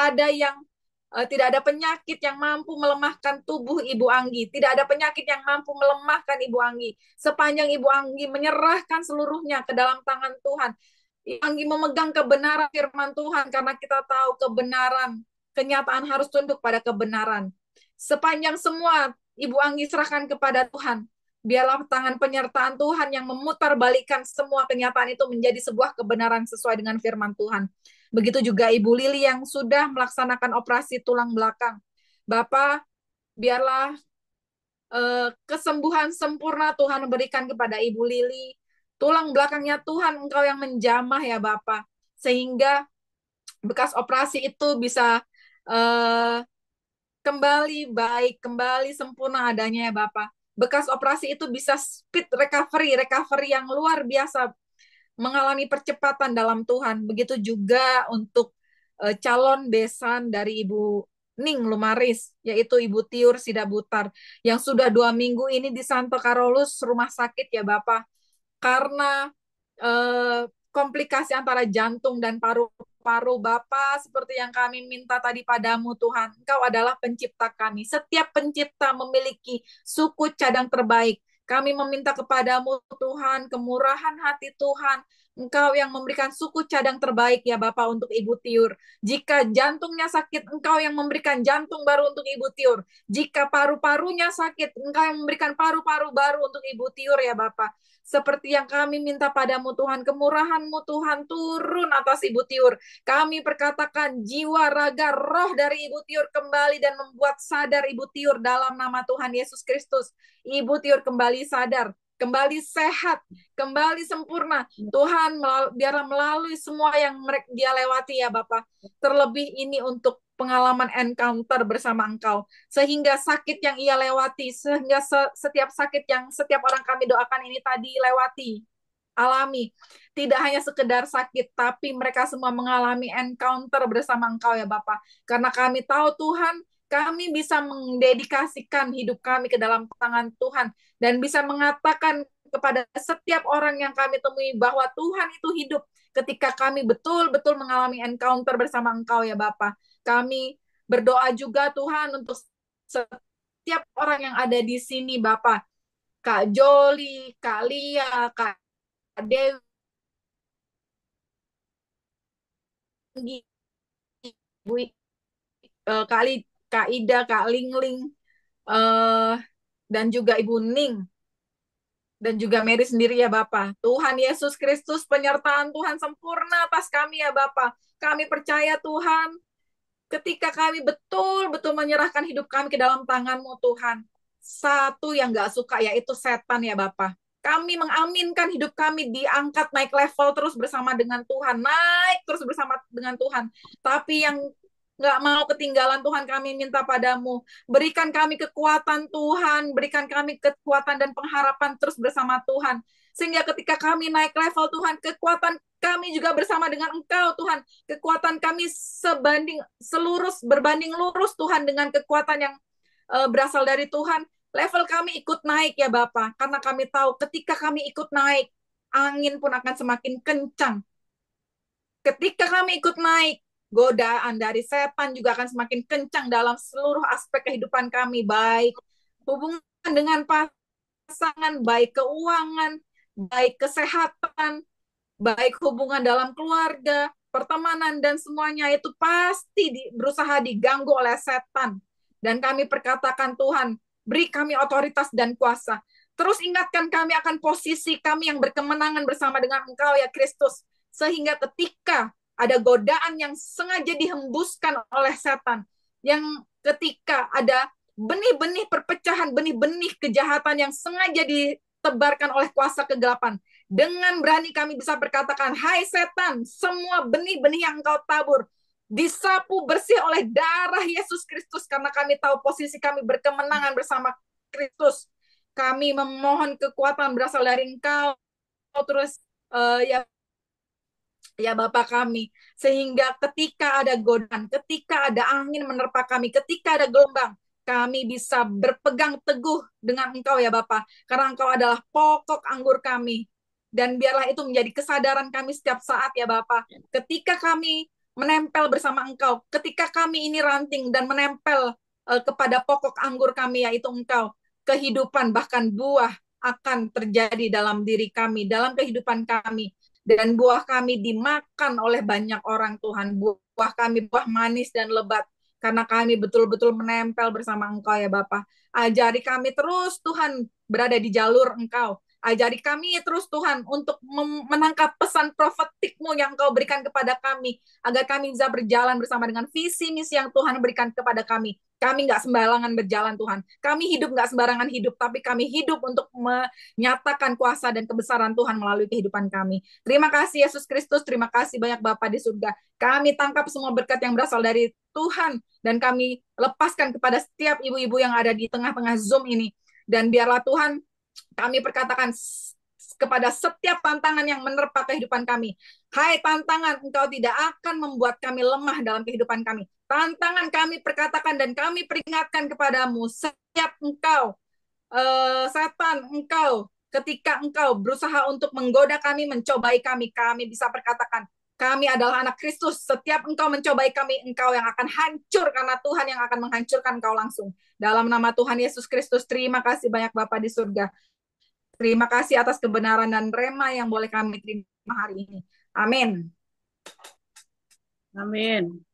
ada penyakit yang mampu melemahkan tubuh Ibu Anggi. Tidak ada penyakit yang mampu melemahkan Ibu Anggi. Sepanjang Ibu Anggi menyerahkan seluruhnya ke dalam tangan Tuhan. Ibu Anggi memegang kebenaran firman Tuhan, karena kita tahu kebenaran, kenyataan harus tunduk pada kebenaran. Sepanjang semua Ibu Anggi serahkan kepada Tuhan, biarlah tangan penyertaan Tuhan yang memutarbalikkan semua kenyataan itu menjadi sebuah kebenaran sesuai dengan firman Tuhan. Begitu juga Ibu Lili yang sudah melaksanakan operasi tulang belakang. Bapak, biarlah kesembuhan sempurna Tuhan berikan kepada Ibu Lili. Tulang belakangnya Tuhan, Engkau yang menjamah ya Bapak. Sehingga bekas operasi itu bisa kembali baik, kembali sempurna adanya ya Bapak. Bekas operasi itu bisa speed recovery yang luar biasa, mengalami percepatan dalam Tuhan. Begitu juga untuk calon besan dari Ibu Ning Lumaris, yaitu Ibu Tiur Sidabutar, yang sudah 2 minggu ini di Santo Karolus rumah sakit ya Bapak, karena komplikasi antara jantung dan paru-paru. Bapak, seperti yang kami minta tadi padamu Tuhan, Engkau adalah pencipta kami. Setiap pencipta memiliki suku cadang terbaik. Kami meminta kepadamu Tuhan, kemurahan hati Tuhan, Engkau yang memberikan suku cadang terbaik ya Bapak untuk Ibu Tiur. Jika jantungnya sakit, Engkau yang memberikan jantung baru untuk Ibu Tiur. Jika paru-parunya sakit, Engkau yang memberikan paru-paru baru untuk Ibu Tiur ya Bapak. Seperti yang kami minta padamu Tuhan, kemurahan-Mu Tuhan turun atas Ibu Tiur. Kami perkatakan jiwa, raga, roh dari Ibu Tiur kembali dan membuat sadar Ibu Tiur dalam nama Tuhan Yesus Kristus. Ibu Tiur kembali sadar, kembali sehat, kembali sempurna. Tuhan, biarlah melalui semua yang dia lewati ya Bapak. Terlebih ini untuk pengalaman encounter bersama Engkau. Sehingga sakit yang ia lewati, sehingga setiap sakit yang setiap orang kami doakan ini tadi lewati, alami. Tidak hanya sekedar sakit, tapi mereka semua mengalami encounter bersama Engkau ya Bapak. Karena kami tahu Tuhan, kami bisa mendedikasikan hidup kami ke dalam tangan Tuhan, dan bisa mengatakan kepada setiap orang yang kami temui bahwa Tuhan itu hidup ketika kami betul-betul mengalami encounter bersama Engkau ya Bapak. Kami berdoa juga Tuhan untuk setiap orang yang ada di sini Bapak. Kak Joli, Kak Lia, Kak Dewi, Bu Kak Ida, Kak Lingling, eh, dan juga Ibu Ning, dan juga Mary sendiri ya Bapak. Tuhan Yesus Kristus, penyertaan Tuhan sempurna atas kami ya Bapak. Kami percaya Tuhan, ketika kami betul-betul menyerahkan hidup kami ke dalam tangan-Mu Tuhan. Satu yang gak suka yaitu setan ya Bapak. Kami mengaminkan hidup kami diangkat naik level terus bersama dengan Tuhan. Naik terus bersama dengan Tuhan. Tapi yang nggak mau ketinggalan Tuhan, kami minta padamu, berikan kami kekuatan Tuhan, berikan kami kekuatan dan pengharapan terus bersama Tuhan, sehingga ketika kami naik level Tuhan, kekuatan kami juga bersama dengan Engkau Tuhan, kekuatan kami berbanding lurus Tuhan dengan kekuatan yang berasal dari Tuhan. Level kami ikut naik ya Bapa, karena kami tahu ketika kami ikut naik, angin pun akan semakin kencang. Ketika kami ikut naik, godaan dari setan juga akan semakin kencang dalam seluruh aspek kehidupan kami, baik hubungan dengan pasangan, baik keuangan, baik kesehatan, baik hubungan dalam keluarga, pertemanan, dan semuanya itu pasti berusaha diganggu oleh setan. Dan kami perkatakan, Tuhan, beri kami otoritas dan kuasa. Terus ingatkan kami akan posisi kami yang berkemenangan bersama dengan Engkau ya Kristus. Sehingga ketika ada godaan yang sengaja dihembuskan oleh setan, yang ketika ada benih-benih perpecahan, benih-benih kejahatan yang sengaja ditebarkan oleh kuasa kegelapan, dengan berani kami bisa berkatakan, hai setan, semua benih-benih yang engkau tabur, disapu bersih oleh darah Yesus Kristus, karena kami tahu posisi kami berkemenangan bersama Kristus. Kami memohon kekuatan berasal dari Engkau, terus ya Bapa kami, sehingga ketika ada godaan, ketika ada angin menerpa kami, ketika ada gelombang, kami bisa berpegang teguh dengan Engkau ya Bapa, karena Engkau adalah pokok anggur kami. Dan biarlah itu menjadi kesadaran kami setiap saat ya Bapa, ketika kami menempel bersama Engkau, ketika kami ini ranting dan menempel kepada pokok anggur kami, yaitu Engkau, kehidupan bahkan buah akan terjadi dalam diri kami, dalam kehidupan kami. Dan buah kami dimakan oleh banyak orang Tuhan. Buah kami buah manis dan lebat, karena kami betul-betul menempel bersama Engkau ya Bapa. Ajari kami terus Tuhan berada di jalur Engkau. Ajari kami terus Tuhan untuk menangkap pesan profetik-Mu yang Engkau berikan kepada kami, agar kami bisa berjalan bersama dengan visi misi yang Tuhan berikan kepada kami. Kami nggak sembarangan berjalan Tuhan. Kami hidup nggak sembarangan hidup, tapi kami hidup untuk menyatakan kuasa dan kebesaran Tuhan melalui kehidupan kami. Terima kasih Yesus Kristus, terima kasih banyak Bapa di surga. Kami tangkap semua berkat yang berasal dari Tuhan, dan kami lepaskan kepada setiap ibu-ibu yang ada di tengah-tengah Zoom ini. Dan biarlah Tuhan, kami perkatakan kepada setiap tantangan yang menerpa kehidupan kami, hai tantangan, engkau tidak akan membuat kami lemah dalam kehidupan kami. Tantangan, kami perkatakan dan kami peringatkan kepadamu, setiap engkau, setan, engkau, ketika engkau berusaha untuk menggoda kami, mencobai kami, kami bisa perkatakan, kami adalah anak Kristus. Setiap engkau mencobai kami, engkau yang akan hancur, karena Tuhan yang akan menghancurkan engkau langsung. Dalam nama Tuhan Yesus Kristus, terima kasih banyak Bapa di surga. Terima kasih atas kebenaran dan rema yang boleh kami terima hari ini. Amin. Amin.